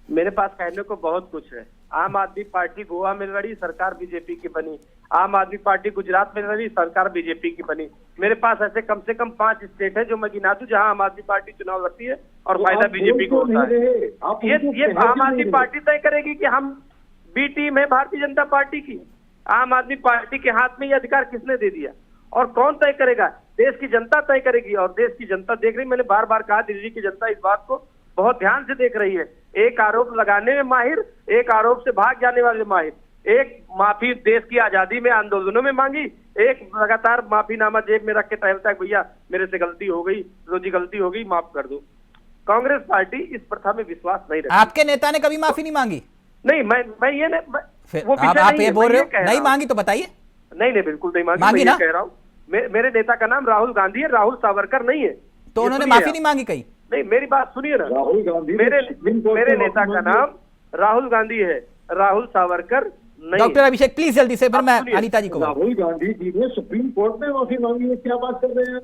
मेरे पास कहने को बहुत कुछ है। आम आदमी पार्टी गोवा में लड़ी, सरकार बीजेपी की बनी। आम आदमी पार्टी गुजरात में लड़ी, सरकार बीजेपी की बनी। मेरे पास ऐसे कम से कम 5 स्टेट है जो मैं गिना दूं जहां आम आदमी पार्टी चुनाव लड़ती है और फायदा बीजेपी को होता है। ये आम आदमी पार्टी तय करेगी कि हम बी टीम है भारतीय जनता पार्टी की। आम आदमी पार्टी के हाथ में ये अधिकार किसने दे दिया और कौन तय करेगा? देश की जनता तय करेगी, और देश की जनता देख रही, मैंने बार बार कहा, दिल्ली की जनता इस बात को बहुत ध्यान से देख रही है। एक आरोप लगाने में माहिर, एक आरोप से भाग जाने वाले माहिर, एक माफी देश की आजादी में आंदोलनों में मांगी, एक लगातार माफीनामा जेब में रख के टहलता है, भैया मेरे से गलती हो गई, रोजी गलती हो गई, माफ कर दो। कांग्रेस पार्टी इस प्रथा में विश्वास नहीं रखती। आपके नेता ने कभी माफी नहीं मांगी? नहीं, मैं ये फिर आप ये बोल रहे हो नहीं मांगी, तो बताइए। नहीं, बिल्कुल नहीं मांगी, मांगी ना? कह रहा हूँ मेरे नेता का नाम राहुल गांधी है, राहुल सावरकर नहीं है। तो उन्होंने माफी नहीं मांगी कहीं? नहीं, मेरी बात सुनिए ना, राहुल गांधी मेरे नेता का नाम राहुल गांधी है, राहुल सावरकर नहीं। डॉक्टर अभिषेक प्लीज जल्दी से, फिर मैं अनीता जी को। राहुल गांधी जी ने सुप्रीम कोर्ट में माफी मांगी है, क्या बात कर रहे हैं?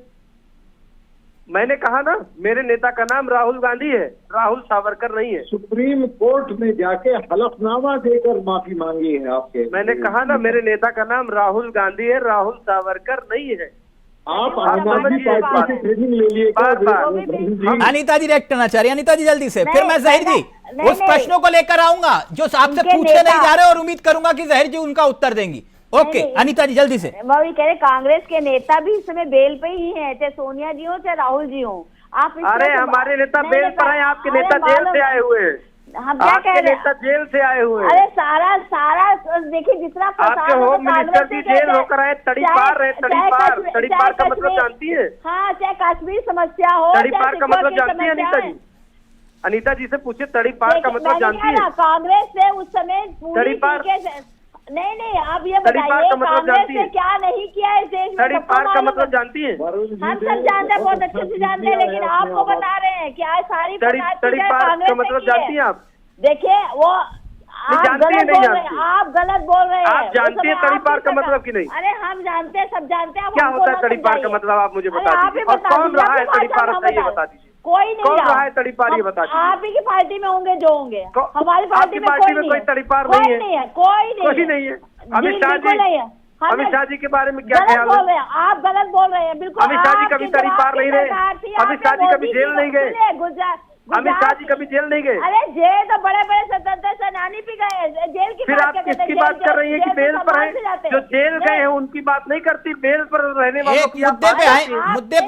मैंने कहा ना, मेरे नेता का नाम राहुल गांधी है, राहुल सावरकर नहीं है। सुप्रीम कोर्ट में जाके हलफनामा देकर माफी मांगी है आपके। मैंने कहा ना, मेरे नेता का नाम राहुल गांधी है, राहुल सावरकर नहीं है। आप आम आदमी पार्टी से ट्रेनिंग ले लिए क्या? अनीता जी रिएक्ट करना चाह रही है, अनीता जी जल्दी से, फिर मैं जहीर जी उस प्रश्नों को लेकर आऊंगा जो आपसे पूछने नहीं जा रहे, और उम्मीद करूंगा कि जहीर जी उनका उत्तर देंगी। ओके अनीता जी जल्दी से। मैं वही कह रहे, कांग्रेस के नेता भी इस समय बेल पे ही हैं, चाहे सोनिया जी हो चाहे राहुल जी हो। आप अरे हमारे नेता बेल पर हैं, आपके नेता जेल से आए हुए हैं। हम क्या कह रहे हैं? नेता जेल से आए हुए हैं। अरे सारा देखिए, जितना आपके होम मिनिस्टर भी जेल होकर आए, तड़ीपार रहे, तड़ीपार का मतलब जानती है? हाँ, चाहे कश्मीर समस्या हो, तड़ीपार का मतलब जानती है अनीता जी? अनीता जी से पूछे तड़ीपार का मतलब जानती है? कांग्रेस से उस समय तड़ीपार नहीं, आप ये बताइए कांग्रेस ने क्या नहीं किया इस देश में? तड़ीपार का मतलब जानती है? हम सब जानते हैं, बहुत अच्छे से जानते हैं, लेकिन आपको बता रहे हैं कि आज सारी तड़ीपार का मतलब जानती हैं आप? देखिए वो आप गलत बोल रहे हैं, आप गलत बोल रहे हैं। आप जानते हैं तड़ीपार का मतलब कि नहीं? अरे हम जानते हैं, सब जानते हैं। क्या होता है तड़ीपार का मतलब, आप मुझे बता दीजिए। और कौन रहा है तड़ीपार, ये बता दीजिए। कोई नहीं कौन रहा है तड़ीपार, ये बता दीजिए। आप ही की पार्टी में होंगे जो होंगे, हमारी पार्टी में कोई तड़ीपार नहीं है, कोई नहीं है। अमित शाह जी के बारे में क्या ख्याल है? आप गलत बोल रहे हैं, बिल्कुल। अमित शाह जी कभी तड़ीपार नहीं रहे, अमित शाह जी कभी जेल नहीं गए, अमित शाह जी कभी जेल नहीं गए। अरे जेल तो बड़े बड़े स्वतंत्रता सेनानी भी गए, जेल की फिर आप किसकी बात कर रही है कि बेल पर हैं? जो जेल गए हैं उनकी बात नहीं करती, बेल पर रहने वालों की। मुद्दे पे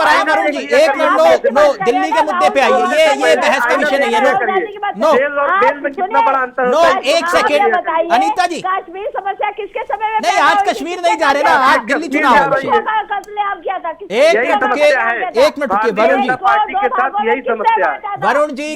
आए वरुण जी, एक मिनट, नो दिल्ली के मुद्दे पे आइए, ये बहस का विषय नहीं है। नो जेल और बेल में कितना बड़ा अंतर नो, एक सेकेंड अनीता जी, कश्मीर समस्या किसके समय में? नहीं आज कश्मीर नहीं जा रहे ना, आज दिल्ली चुनाव है। एक मिनट रुकिए वरुण जी, पार्टी के साथ यही समस्या है। वरुण जी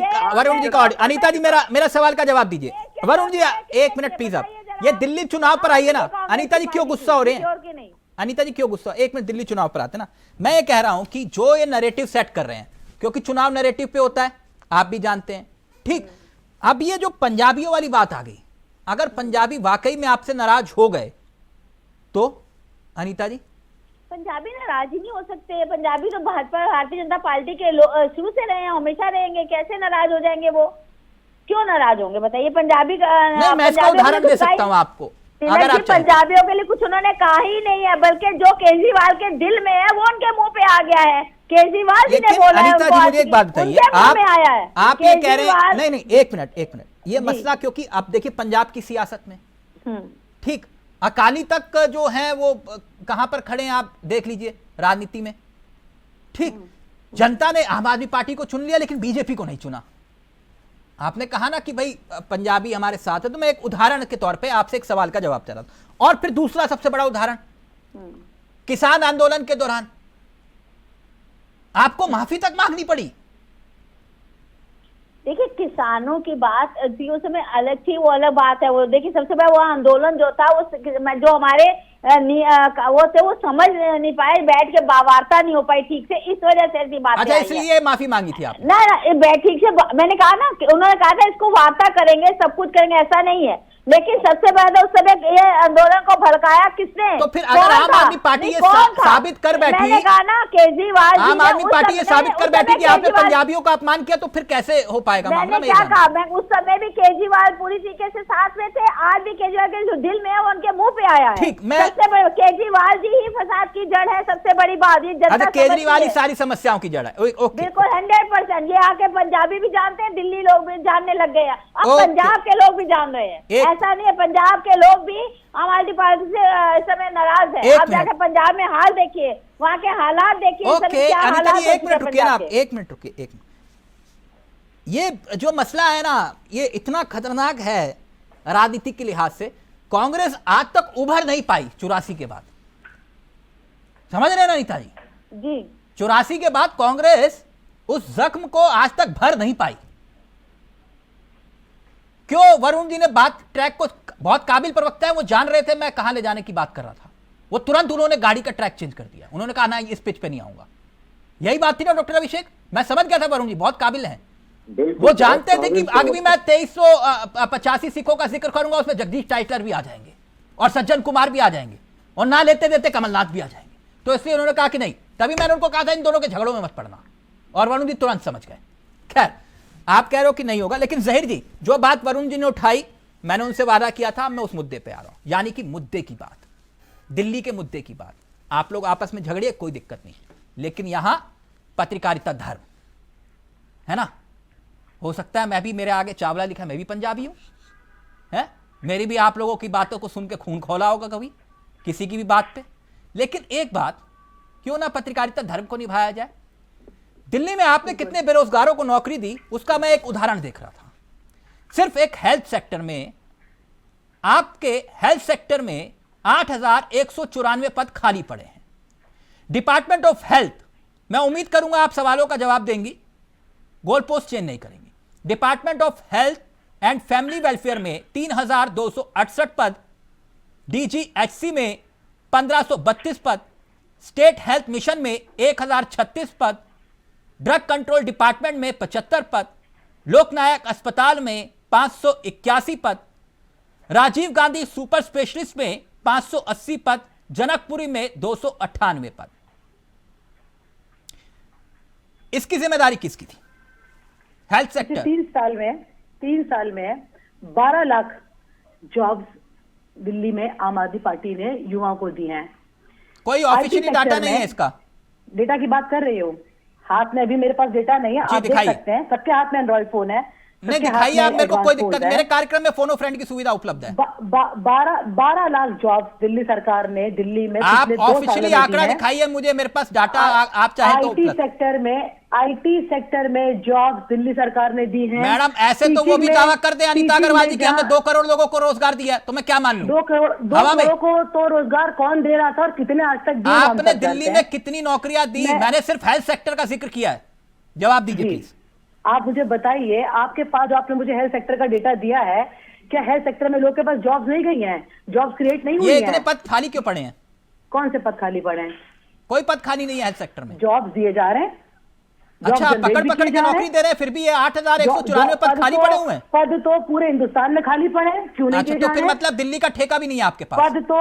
का अनीता जी मेरा सवाल का जवाब दीजिए। वरुण जी एक मिनट प्लीज, आप ये दिल्ली चुनाव पर आइए ना। अनीता जी क्यों गुस्सा हो रहे हैं? अनीता जी क्यों गुस्सा? एक मिनट, दिल्ली चुनाव पर आते ना। मैं ये कह रहा हूं कि जो ये नैरेटिव सेट कर रहे हैं, क्योंकि चुनाव नैरेटिव पे होता है, आप भी जानते हैं, ठीक। अब ये जो पंजाबियों वाली बात आ गई, अगर पंजाबी वाकई में आपसे नाराज हो गए तो अनीता जी? पंजाबी नाराज ही नहीं हो सकते। पंजाबी तो भाजपा भारतीय जनता पार्टी के शुरू से रहे हैं, हमेशा रहेंगे। कैसे नाराज हो जाएंगे वो? क्यों नाराज होंगे बताइए? पंजाबी नहीं, मैं इसका उदाहरण दे सकता हूँ आपको, अगर आप पंजाबियों के लिए कुछ उन्होंने कहा ही नहीं है, बल्कि जो केजरीवाल के दिल में है वो उनके मुंह पे आ गया है। केजरीवाल जी ने बोला है। अनीता जी मुझे एक बात बताइए, आप ये कह रहे हैं, नहीं एक मिनट, ये मसला, क्योंकि आप देखिए पंजाब की सियासत में, ठीक, अकाली तक जो है वो कहां पर खड़े हैं आप देख लीजिए राजनीति में, ठीक। जनता ने आम आदमी पार्टी को चुन लिया, लेकिन बीजेपी को नहीं चुना। आपने कहा ना कि भाई पंजाबी हमारे साथ है, तो मैं एक उदाहरण के तौर पे आपसे एक सवाल का जवाब दे रहा था। और फिर दूसरा सबसे बड़ा उदाहरण, किसान आंदोलन के दौरान आपको माफी तक मांगनी पड़ी। देखिए किसानों की बात थी उस समय अलग थी, वो अलग बात है। वो देखिए सबसे पहले वो आंदोलन जो था जो हमारे वो थे वो समझ नहीं पाए, बैठ के वार्ता नहीं हो पाई ठीक से, इस वजह से ऐसी बात। अच्छा, इसलिए माफी मांगी थी आप? ना ठीक से मैंने कहा ना, उन्होंने कहा था इसको वार्ता करेंगे, सब कुछ करेंगे, ऐसा नहीं है। लेकिन सबसे पहले उस समय ये आंदोलन को भड़काया किसने? तो फिर अगर आम आदमी पार्टी ये साबित कर बैठी, मैंने कहा ना केजरीवाल, आम आदमी पार्टी ये साबित कर बैठी कि आपने पंजाबियों का अपमान किया, तो फिर कैसे हो पाएगा मामला? मैंने क्या कहा, मैं उस समय भी केजरीवाल पूरी तरीके से साथ में थे। आज भी केजरीवाल के जो दिल में है वो उनके मुंह पे आया है। ठीक, सबसे बड़ी केजरीवाल जी ही फसाद की जड़ है, सबसे बड़ी बात ये जनता। केजरीवाल ही सारी समस्याओं की जड़ है, बिल्कुल 100%। ये आके पंजाबी भी जानते हैं, दिल्ली लोग भी जानने लग गए हैं, अब पंजाब के लोग भी जान रहे हैं। ऐसा नहीं है, पंजाब के लोग भी आम आदमी पार्टी से इस समय नाराज है। आप जाके पंजाब में हाल देखिए, वहाँ के हालात देखिए। एक मिनट रुकिए ना आप, एक मिनट रुकिए, ये जो मसला है ना, ये इतना खतरनाक है राजनीति के लिहाज से। कांग्रेस आज तक उभर नहीं पाई 84 के बाद, समझ रहे हैं ना अनीता जी? जी 84 के बाद कांग्रेस उस जख्म को आज तक भर नहीं पाई। क्यों? वरुण जी ने बात ट्रैक को, बहुत काबिल प्रवक्ता है, वो जान रहे थे मैं कहां ले जाने की बात कर रहा था। वो तुरंत उन्होंने गाड़ी का ट्रैक चेंज कर दिया। उन्होंने कहा ना इस पिच पे नहीं आऊंगा। यही बात थी ना डॉक्टर अभिषेक? मैं समझ गया था वरुण जी बहुत काबिल हैं। वो जानते थे कि आगे भी मैं 2385 सिखों का जिक्र करूंगा, उसमें जगदीश टाइटलर भी आ जाएंगे और सज्जन कुमार भी आ जाएंगे और ना लेते देते कमलनाथ भी आ जाएंगे। तो इसलिए उन्होंने कहा कि नहीं, तभी मैंने उनको कहा था इन दोनों के झगड़ों में मत पड़ना, और वरुण जी तुरंत समझ गए। खैर, आप कह रहे हो कि नहीं होगा, लेकिन जहीर जी जो बात वरुण जी ने उठाई, मैंने उनसे वादा किया था, मैं उस मुद्दे पे आ रहा हूं, यानी कि मुद्दे की बात, दिल्ली के मुद्दे की बात। आप लोग आपस में झगड़िए, कोई दिक्कत नहीं, लेकिन यहां पत्रकारिता धर्म है ना। हो सकता है मैं भी, मेरे आगे चावला लिखा, मैं भी पंजाबी हूं, है, मेरी भी आप लोगों की बातों को सुन के खून खौला होगा कभी किसी की भी बात पे। लेकिन एक बात, क्यों ना पत्रकारिता धर्म को निभाया जाए। दिल्ली में आपने कितने बेरोजगारों को नौकरी दी, उसका मैं एक उदाहरण देख रहा था। सिर्फ एक हेल्थ सेक्टर में, आपके हेल्थ सेक्टर में 8194 पद खाली पड़े हैं। डिपार्टमेंट ऑफ हेल्थ, मैं उम्मीद करूंगा आप सवालों का जवाब देंगी, गोल पोस्ट चेंज नहीं करेंगी। Department of health and family welfare में 3268 पद, डीजीएचसी में 1532 पद, स्टेट हेल्थ मिशन में 1036 पद, ड्रग कंट्रोल डिपार्टमेंट में 75 पद, लोकनायक अस्पताल में 581 पद, राजीव गांधी सुपर स्पेशलिस्ट में 580 पद, जनकपुरी में 298 पद। इसकी जिम्मेदारी किसकी थी? Health sector. 3 साल में 12 लाख जॉब्स दिल्ली में आम आदमी पार्टी ने युवाओं को दी हैं। कोई ऑफिशियली डाटा नहीं है इसका? डेटा की बात कर रही हूँ, हाथ में अभी मेरे पास डेटा नहीं है, आप देख सकते हैं, सबके हाथ में एंड्रॉइड फोन है। नहीं दिखाइए आप मेरे को, कोई दिक्कत, मेरे कार्यक्रम में फोनो फ्रेंड की सुविधा उपलब्ध है। 12 लाख जॉब्स दिल्ली सरकार ने दिल्ली में आप ऑफिशियली आंकड़ा दिखाइए मुझे, मेरे पास डाटा आप चाहे तो आईटी सेक्टर में जॉब दिल्ली सरकार ने दी है। मैडम ऐसे तो वो भी दावा कर दे अनीता अग्रवाल जी कि हमने 2 करोड़ लोगों को रोजगार दिया, तो मैं क्या मान लूं? 2 करोड़ को तो रोजगार कौन दे रहा था और कितने आज तक दिए? आपने दिल्ली में कितनी नौकरियां दी? मैंने सिर्फ हेल्थ सेक्टर का जिक्र किया है, जवाब दीजिए प्लीज। आप मुझे बताइए, आपके पास जो आपने मुझे हेल्थ सेक्टर का डेटा दिया है, क्या हेल्थ सेक्टर में लोग के पास जॉब्स नहीं गई हैं? जॉब्स क्रिएट नहीं हुई हैं? ये इतने पद खाली क्यों पड़े हैं? कौन से पद खाली पड़े हैं? कोई पद खाली नहीं है हेल्थ सेक्टर में। जॉब्स दिए जा रहे हैं। अच्छा, पकड़ के नौकरी दे रहे हैं, फिर भी ये 8194 पद खाली पड़े हुए हैं। पद तो पूरे हिंदुस्तान में खाली पड़े हैं, क्यों नहीं? अच्छा, तो फिर मतलब दिल्ली का ठेका भी नहीं है आपके पास? पद तो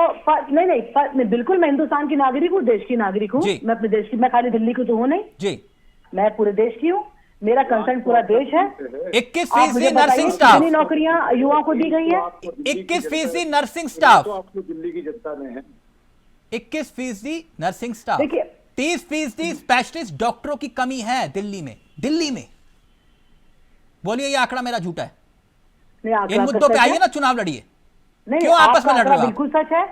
नहीं, बिल्कुल मैं हिंदुस्तान की नागरिक हूँ, देश की नागरिक हूँ, मैं अपने देश की, मैं खाली दिल्ली की तो हूँ नहीं जी, मैं पूरे देश की हूँ, मेरा कंसर्न पूरा देश है। 21% नर्सिंग स्टाफ, कितनी नौकरियां युवाओं को दी गई है? 21% नर्सिंग स्टाफ, आपको दिल्ली की जनता ने है 21% नर्सिंग स्टाफ। देखिए, 30% स्पेशलिस्ट डॉक्टरों की कमी है दिल्ली में। बोलिए ये आंकड़ा मेरा झूठा है? इन मुद्दों पे आइए ना, चुनाव लड़िए। क्यों आपस में लड़ रहे हो? बिल्कुल सच है,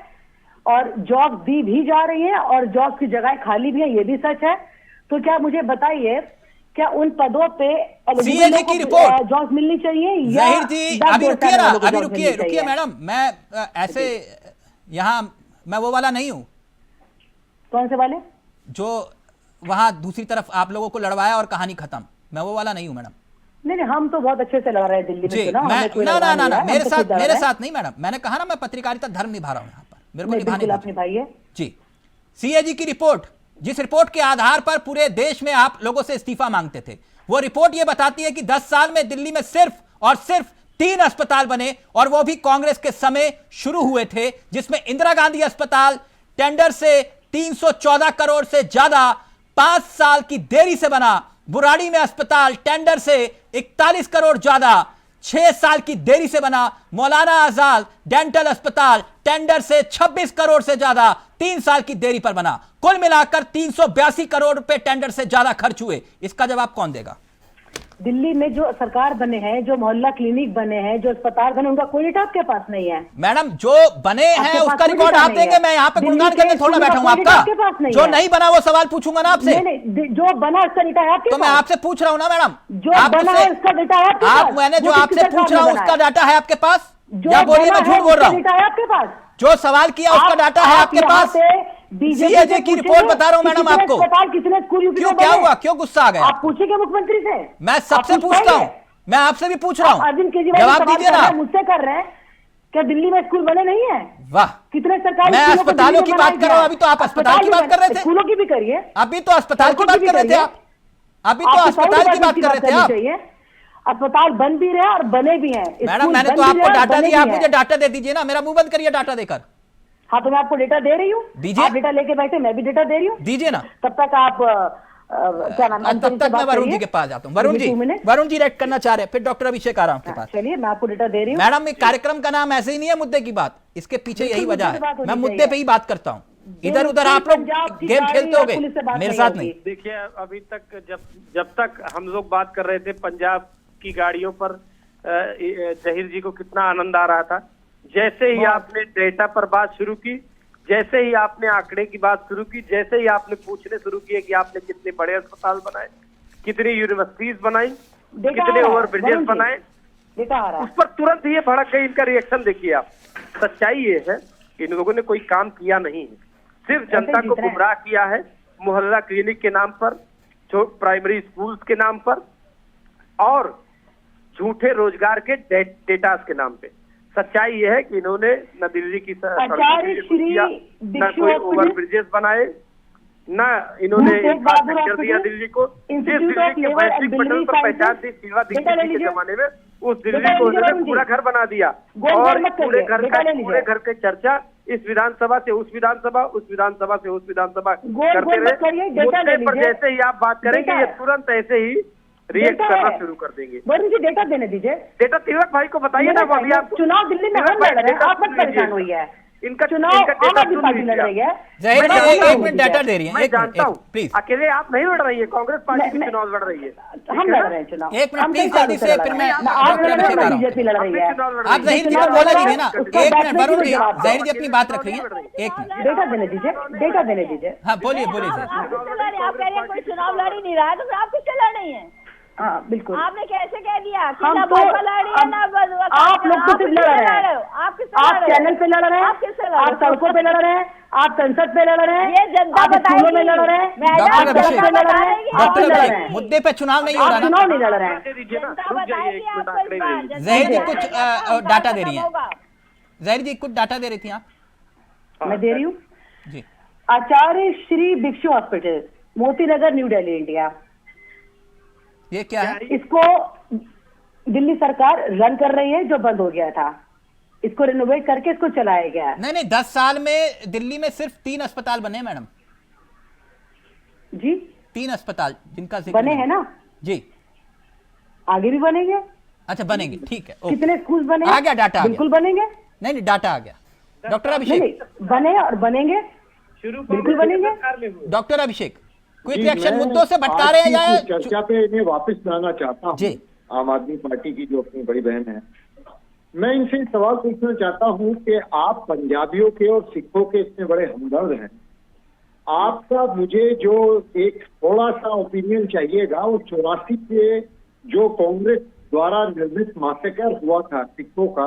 और जॉब दी भी जा रही है और जॉब की जगह खाली भी है, ये भी सच है। तो क्या मुझे बताइए, क्या उन पदों पे सीएजी की रिपोर्ट जॉब मिलनी चाहिए? जहीर जी अभी रुकिए ना, अभी रुकिए मैडम, मैं ऐसे यहां मैं वो वाला नहीं हूं। कौन से वाले? जो वहां दूसरी तरफ आप लोगों को लड़वाया और कहानी खत्म, मैं वो वाला नहीं हूं मैडम। नहीं, हम तो बहुत अच्छे से लड़ रहे हैं दिल्ली में ना, ना मेरे साथ नहीं मैडम, मैंने कहा ना मैं पत्रकारिता धर्म निभा रहा हूं यहाँ पर, मेरे को निभाने जी। सीएजी की रिपोर्ट, जिस रिपोर्ट के आधार पर पूरे देश में आप लोगों से इस्तीफा मांगते थे, वो रिपोर्ट ये बताती है कि 10 साल में दिल्ली में सिर्फ और सिर्फ 3 अस्पताल बने, और वो भी कांग्रेस के समय शुरू हुए थे, जिसमें इंदिरा गांधी अस्पताल टेंडर से 314 करोड़ से ज्यादा 5 साल की देरी से बना, बुराड़ी में अस्पताल टेंडर से 41 करोड़ ज्यादा 6 साल की देरी से बना, मौलाना आजाद डेंटल अस्पताल टेंडर से 26 करोड़ से ज्यादा 3 साल की देरी पर बना। कुल मिलाकर 382 करोड़ रुपए टेंडर से ज्यादा खर्च हुए। इसका जवाब कौन देगा? दिल्ली में जो सरकार बने हैं, जो मोहल्ला क्लिनिक बने हैं, जो अस्पताल बने, उनका कोई डेटा आपके पास नहीं है। मैडम जो बने हैं आपके पास उसका कोई रिकॉर्ड डेटा आप नहीं देंगे, है। मैं यहाँ पे दिल्ली गुणगान के करने थोड़ा स्कूलों बैठा का हूँ कोई डेटा आपका। आपके पास नहीं जो है। नहीं बना वो सवाल पूछूंगा ना आपसे। नहीं, जो बना उसका डेटा है आपके तो मैं पास। आपसे पूछ रहा हूँ ना मैडम, जो बना है उसका डेटा है आपके आप पास। मैंने जो वो किसी आपसे सरकार पूछ ने रहा हूँ बनाया। उसका डाटा है आपके पास, जो या बोलिए बना मैं है झूठ बोल रहा उसका हूँ? डेटा है आपके पास। जो सवाल किया उसका डाटा है आपके पास। सीएजी की रिपोर्ट बता रहा हूँ मैडम आपको। कितने स्कूल यूपी क्यों, में क्या बने? हुआ, क्यों गुस्सा आ गया? आप पूछेंगे मुख्यमंत्री से। मैं सबसे आप पूछ पूछता हूँ, पाएंगे? मैं आपसे भी पूछ रहा हूँ, अरविंद केजरीवाल जवाब सवाल दीजिए कर ना रहे आप। हैं, मुझसे कर रहे हैं। क्या दिल्ली में स्कूल बने नहीं है? वाह, कितने सरकारी मैं स्कूलों को अस्पतालों दिल्ली की में बात बनाया कर रहा हूं, गया? अभी तो आप अस्पताल की बात कर रहे थे। स्कूलों की भी करिए। अभी तो अस्पताल की सड़कों बात की कर भी रहे थे करिए। आप, अभी तो आपको अस्पताल सारी की बात कर रहे थे करनी आप। चाहिए। अस्पताल बन भी रहे हैं और बने भी हैं। मैडम स्कूल मैंने बन तो भी आपको रहे हैं और डाटा बने दिया, आप भी हैं। मुझे डाटा दे दीजिए ना, मेरा मुंह बंद करिए डाटा देकर। हाँ, तो मैं आपको डेटा दे रही हूँ। दीजिए। आप डेटा लेके बैठे, मैं भी डेटा दे रही हूँ। दीजिए ना। तब तक आप क्या नाम, तब तक मैं वरुण जी के पास जाता हूँ। वरुण जी रेक्ट करना चाह रहे हैं, फिर डॉक्टर अभिषेक आ रहा हूँ आपके पास। चलिए, मैं आपको डेटा दे रही हूँ। मैडम इस कार्यक्रम का नाम ऐसे ही नहीं है मुद्दे की बात, इसके पीछे यही वजह है। मैं मुद्दे पे ही बात करता हूँ, इधर उधर आप लोग गेम खेलते हो गए, मेरे साथ नहीं। देखिए, अभी तक जब तक हम लोग बात कर रहे थे पंजाब की गाड़ियों पर जहीर जी को कितना आनंद आ रहा था। जैसे ही आपने डेटा पर बात शुरू की, जैसे ही आपने आंकड़े की बात शुरू की, जैसे ही आपने पूछने शुरू किए कि आपने कितने बड़े अस्पताल बनाए, कितनी यूनिवर्सिटीज बनाई, कितने ओवरब्रिजेस बनाए, उस पर तुरंत ही ये भड़क गई। इनका रिएक्शन देखिए आप। सच्चाई ये है कि इन लोगों ने कोई काम किया नहीं है, सिर्फ जनता को गुमराह किया है मोहल्ला क्लिनिक के नाम पर, प्राइमरी स्कूल्स के नाम पर और झूठे रोजगार के डेटास के नाम पे। सच्चाई ये है कि इन्होंने न दिल्ली की न कोई ओवर ब्रिजेस बनाए, न इन्होंने इंफ्रास्ट्रक्चर दिया दिल्ली को। जिस दिल्ली के वैश्विक पटल पर पहचान थी शिवा दीक्षित जी के जमाने में, उस दिल्ली को उन्होंने पूरा घर बना दिया। और पूरे घर के चर्चा इस विधानसभा से उस विधानसभा, उस विधानसभा से उस विधानसभा करते रहे। मुद्दे पर जैसे ही आप बात करेंगे, ये तुरंत ऐसे ही रिएक्ट करना शुरू कर देंगे। वरुण जी, डेटा देने दीजिए। डेटा तिलक भाई को बताइए ना। वो अभी आप चुनाव दिल्ली में हम लड़ रहे हैं, आप मत परेशान हुई है। इनका चुनाव आम आदमी पार्टी लड़ रही है। एक मिनट डाटा दे रही है, मैं जानता हूँ प्लीज। अकेले आप नहीं लड़ रही है, कांग्रेस पार्टी भी चुनाव लड़ रही है। हम लड़ रहे हैं चुनाव। एक मिनट प्लीज जल्दी से, फिर मैं आप लड़ रहे हैं, बीजेपी लड़ रही है। आप जहीर जी को बोला दीजिए ना। एक मिनट वरुण जी, जहीर जी अपनी बात रख रही है, एक मिनट। डेटा देने दीजिए, डेटा देने दीजिए। हाँ बोलिए बोलिए सर। आप कह रहे हैं कोई चुनाव लड़ ही नहीं रहा है, तो फिर आप किससे लड़ रही हैं? हाँ, बिल्कुल। आपने कैसे कह दिया कि हम ना तो भाजपा लड़ रही है ना आप लोग तो सिर्फ लड़ रहे हैं। आप आप चैनल पे लड़ रहे हैं, आप किससे लड़ रहे हैं? आप सड़कों पे लड़ रहे हैं, आप संसद पे लड़ रहे हैं, ये जनता आप स्कूलों में लड़ रहे हैं, डॉक्टर आप सड़क पे लड़ रहे हैं, आप डॉक्टर लड़ रहे अभिषेक, हैं। मुद्दे पे चुनाव नहीं हो आप रहा चुनाव ना। नहीं लड़ रहे हैं। जनता बताएगी आपको इस बार। जहीर जी कुछ डाटा दे रही हैं। जहीर जी कुछ डाटा दे रही थी आप। मैं दे रही हूँ जी। आचार्य श्री भिक्षु hospital, Moti Nagar, new Delhi, India. ये क्या है? इसको दिल्ली सरकार रन कर रही है, जो बंद हो गया था। इसको रिनोवेट करके इसको चलाया गया है। नहीं 10 साल में दिल्ली में सिर्फ 3 अस्पताल बने हैं मैडम जी। 3 अस्पताल जिनका जिक्र बने हैं ना जी, आगे भी बनेंगे। अच्छा बनेंगे, ठीक है। कितने स्कूल बने? आ गया डाटा, बिल्कुल बनेंगे। नहीं डाटा आ गया। डॉक्टर अभिषेक, बने और बनेंगे, बिल्कुल बनेंगे। डॉक्टर अभिषेक, क्विक रिएक्शन, मुद्दों से भटका रहे हैं या चर्चा पे इन्हें वापस लाना चाहता हूँ। जी। आम आदमी पार्टी की जो अपनी बड़ी बहन है, मैं इनसे सवाल पूछना चाहता हूँ कि आप पंजाबियों के और सिखों के इतने बड़े हमदर्द हैं, आपका मुझे जो एक थोड़ा सा ओपिनियन चाहिएगा, वो 84 के जो कांग्रेस द्वारा निर्मित मैसेकर हुआ था सिखों का,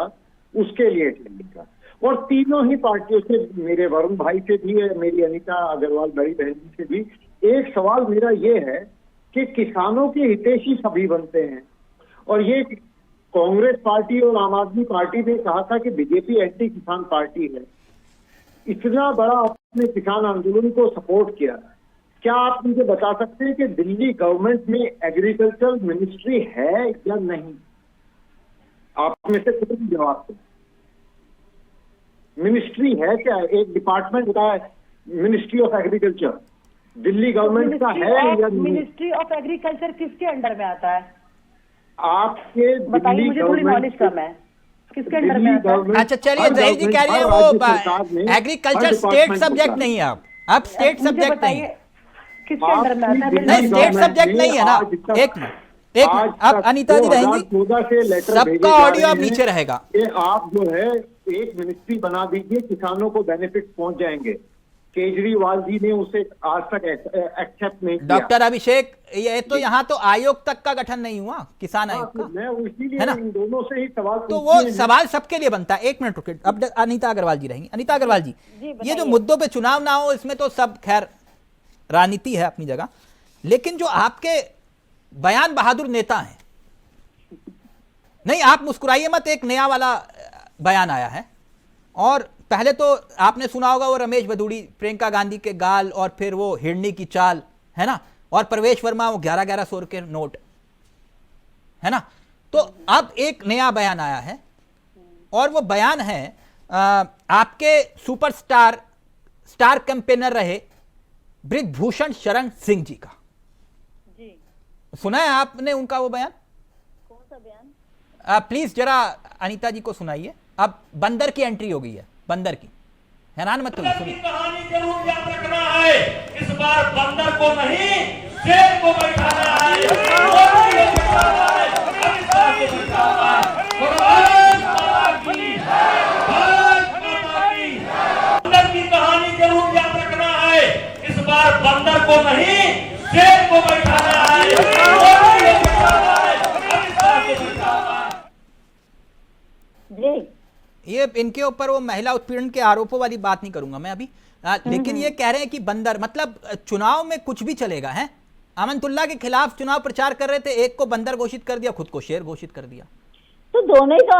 उसके लिए चाहिएगा। और तीनों ही पार्टियों से, मेरे वरुण भाई से भी है, मेरी अनीता अग्रवाल बड़ी बहन जी से भी, एक सवाल मेरा ये है कि किसानों के हितैषी सभी बनते हैं, और ये कांग्रेस पार्टी और आम आदमी पार्टी ने कहा था कि बीजेपी एंटी किसान पार्टी है। इतना बड़ा आपने किसान आंदोलन को सपोर्ट किया, क्या आप मुझे बता सकते हैं कि दिल्ली गवर्नमेंट में एग्रीकल्चर मिनिस्ट्री है या नहीं? आप में से कोई भी जवाब दें। मिनिस्ट्री है क्या? एक डिपार्टमेंट होता है ministry of agriculture, Delhi government का है या नहीं? मिनिस्ट्री ऑफ एग्रीकल्चर किसके अंडर में आता है? आपके बताइए, मुझे थोड़ी नॉलेज कम है, किसके अंडर में आता है? अच्छा चलिए, जहीर जी कह रही है वो एग्रीकल्चर स्टेट सब्जेक्ट नहीं है। आप स्टेट सब्जेक्ट नहीं है, किसके अंडर में आता है? नहीं स्टेट सब्जेक्ट नहीं है ना। एक मिनट, अब अनीता जी रहेंगी, 2014 से लेटर सबका भेजे जा ऑडियो रहे अब हैं नीचे रहेगा। कि आप जो है एक मिनिस्ट्री बना दीजिए, किसानों को बेनिफिट पहुंच जाएंगे। केजरीवाल जी ने उसे आज तक एक्सेप्ट नहीं किया। डॉक्टर अभिषेक, ये तो यहाँ तो आयोग तक का गठन नहीं हुआ, किसान आयोग का, मैं इसीलिए है ना? इन दोनों से ही सवाल तो पूछते वो हैं। सवाल सबके लिए बनता है। एक मिनट रुकिए, अब अनीता अग्रवाल जी रहेंगी। अनीता अग्रवाल जी, ये जो मुद्दों पे चुनाव ना हो, इसमें तो सब खैर राजनीति है अपनी जगह, लेकिन जो आपके बयान बहादुर नेता हैं, नहीं आप मुस्कुराइए मत, एक नया वाला बयान आया है। और पहले तो आपने सुना होगा वो रमेश भदौड़ी, प्रियंका गांधी के गाल, और फिर वो हिरनी की चाल, है ना, और प्रवेश वर्मा वो 11-11 के नोट, है ना। तो अब एक नया बयान आया है, और वो बयान है आपके सुपरस्टार स्टार कैंपेनर रहे बृजभूषण शरण सिंह जी का। जी, सुना है आपने उनका वो बयान? कौन सा बयान? प्लीज जरा अनीता जी को सुनाइए। अब बंदर की एंट्री हो गई है, बंदर की, हैरान मत होइए, सुनिए। कहानी जरूर याद रखना है, इस बार बंदर को नहीं शेर को बैठाना है। बंदर की कहानी जरूर याद रखना है, इस बार बंदर को नहीं शेर को बैठाना है। जी, ये इनके ऊपर वो महिला उत्पीड़न के आरोपों वाली बात नहीं करूंगा मैं अभी, लेकिन ये कह रहे हैं कि बंदर, मतलब चुनाव में कुछ भी चलेगा है। अमनतुल्ला के खिलाफ चुनाव प्रचार कर रहे थे, एक को बंदर घोषित कर दिया, खुद को शेर घोषित कर दिया। तो दोनों ही तो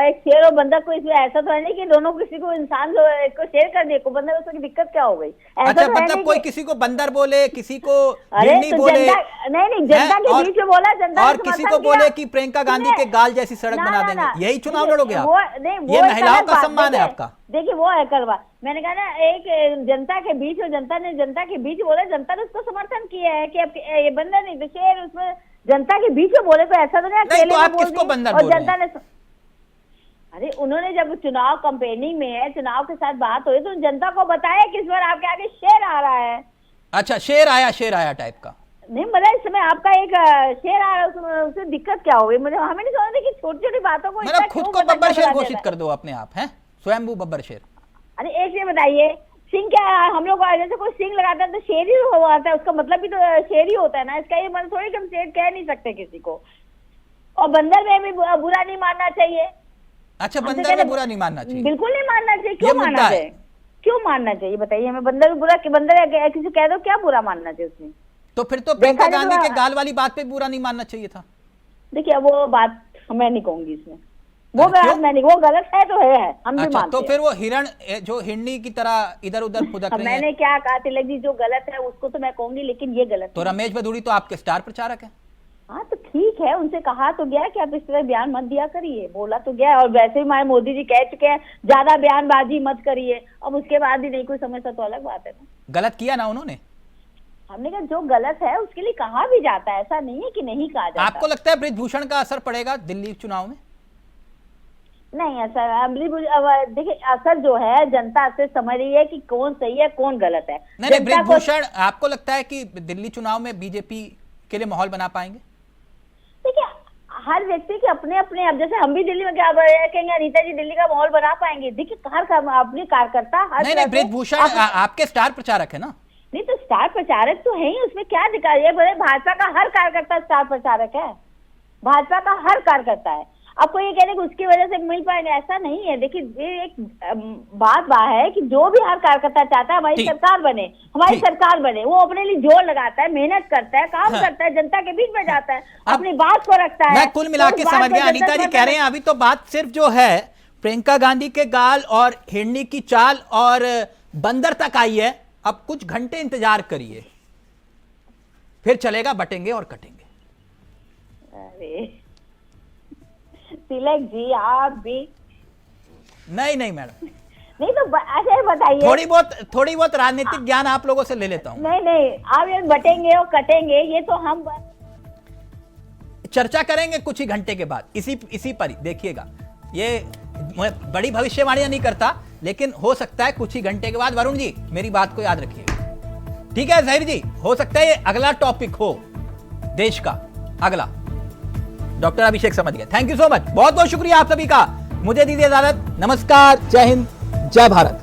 एक शेर और बंदर को, इसमें ऐसा तो है नहीं कि दोनों किसी को इंसान जो एक को शेर कर दिए, को बंदर, उसमें दिक्कत क्या हो गई? ऐसा अच्छा, तो है मतलब नहीं कोई कि- किसी को बंदर बोले, किसी को अरे हिरनी तो बोले, नहीं जनता के और- बीच में बोला, जनता और ने किसी समर्थन को बोले किया। कि प्रियंका गांधी सुनिए, के गाल जैसी सड़क ना, बना ना, देंगे, ना, यही चुनाव देखिए, लड़ोगे आप? नहीं, ये एक महिलाओं अलग का बात, सम्मान है देखिए, आपका। देखिए वो है करवा, मैंने कहा ना, एक जनता के बीच, और जनता के बीच बोले, जनता ने उसको समर्थन किया है कि अब ये बंदर नहीं तो शेर, उसमें जनता के बीच में बोले, तो ऐसा तो नहीं नहीं, अकेले तो में आप बोल किसको दिए। बंदर और बोल रहे जनता ने, अरे उन्होंने जब चुनाव कंपेनिंग में है, चुनाव के साथ बात हुई, तो जनता को बताया कि इस बार आपके आगे शेर आ रहा है। अच्छा, शेर आया टाइप का। नहीं मतलब इस समय आपका एक शेर आ रहा है, उसमें दिक्कत क्या हो गई? मुझे हमें नहीं समझ कि छोटी छोटी बातों को मतलब इतना खुद क्यों को बदल बब्बर शेर देता घोषित है? कर दो अपने आप, हैं स्वयंभू बब्बर शेर। अरे एक ये बताइए, सिंह क्या, हम लोग जैसे कोई सिंह लगाता है तो शेर ही होता है, उसका मतलब भी तो शेर ही होता है ना। इसका ये मतलब थोड़ी कि हम शेर कह नहीं सकते किसी को। और बंदर में भी बुरा नहीं मानना चाहिए। अच्छा, हमसे बंदर में कहते- बुरा नहीं मानना चाहिए, बिल्कुल नहीं मानना चाहिए। ये क्यों मुद्दा मानना है। चाहिए? क्यों मानना चाहिए बताइए हमें? बंदर में बुरा, बंदर किसी कह दो, क्या बुरा मानना चाहिए उसमें? तो फिर तो प्रियंका देखा जाए गांधी तो- के गाल वाली बात पे बुरा नहीं मानना चाहिए था। देखिए वो बात मैं नहीं कहूंगी इसमें, वो अरे क्यों? बात मैं नहीं, वो गलत है तो है, हम भी अच्छा, मानते तो हैं। फिर वो हिरण जो हिरनी की तरह इधर उधर फुदक अब रही मैंने है, क्या कहा तिलक जी, जो गलत है उसको तो मैं कहूंगी, लेकिन ये गलत तो है। रमेश भदौड़ी तो आपके स्टार प्रचारक है। हाँ तो ठीक है, उनसे कहा तो गया कि आप इस तरह बयान मत दिया करिए, बोला तो गया। और वैसे ही हमारे मोदी जी कह चुके हैं ज्यादा बयानबाजी मत करिए, अब उसके बाद भी नहीं कोई समझता तो अलग बात है ना। गलत किया ना उन्होंने? हमने कहा जो गलत है उसके लिए कहा भी जाता है, ऐसा नहीं है कि नहीं कहा जाता। आपको लगता है बृजभूषण का असर पड़ेगा दिल्ली चुनाव में? नहीं ऐसा, अब देखिए असर जो है जनता से समझ रही है कि कौन सही है कौन गलत है। नहीं, जनता को- बृजभूषण आपको लगता है कि दिल्ली चुनाव में बीजेपी के लिए माहौल बना पाएंगे? देखिए हर व्यक्ति के अपने अपने, अब जैसे हम भी दिल्ली में क्या कहेंगे, अनीता जी दिल्ली का माहौल बना पाएंगे? देखिए अपने कार्यकर्ता हर नहीं, तरह से बृजभूषण आपके स्टार प्रचारक है ना? नहीं तो स्टार प्रचारक तो है ही, उसमें क्या दिक्कत है? बोले भाजपा का हर कार्यकर्ता स्टार प्रचारक है, भाजपा का हर कार्यकर्ता है। आपको ये कहने कि उसकी वजह से मिल पाएंगे, ऐसा नहीं है। देखिए ये एक बात है कि जो भी हर कार्यकर्ता चाहता है हमारी ठीक। सरकार बने, हमारी ठीक। सरकार बने, वो अपने लिए जोर लगाता है, मेहनत करता है, काम हाँ। करता है, जनता के बीच में जाता है, अब अपनी बात को रखता है। मैं कुल मिला तो के उस बात समझ को गया, जनता अनीता जी समझ कह रहे हैं अभी तो बात सिर्फ जो है प्रियंका गांधी के गाल और हिरनी की चाल और बंदर तक आई है। अब कुछ घंटे इंतजार करिए, फिर चलेगा बटेंगे और कटेंगे। अरे तिलक जी आप भी नहीं मैडम, नहीं तो अच्छा बताइए। थोड़ी बहुत राजनीतिक ज्ञान आप लोगों से ले लेता हूं। नहीं आप ये बटेंगे और कटेंगे, ये तो हम चर्चा करेंगे कुछ ही घंटे के बाद, इसी पर ही देखिएगा। ये मैं बड़ी भविष्यवाणियां नहीं करता, लेकिन हो सकता है कुछ ही घंटे के बाद। वरुण जी मेरी बात को याद रखिएगा, ठीक है? जहीर जी, हो सकता है ये अगला टॉपिक हो देश का अगला। डॉक्टर अभिषेक समझिए, थैंक यू सो मच, बहुत बहुत शुक्रिया आप सभी का। मुझे दीजिए इजाजत, नमस्कार, जय हिंद, जय भारत।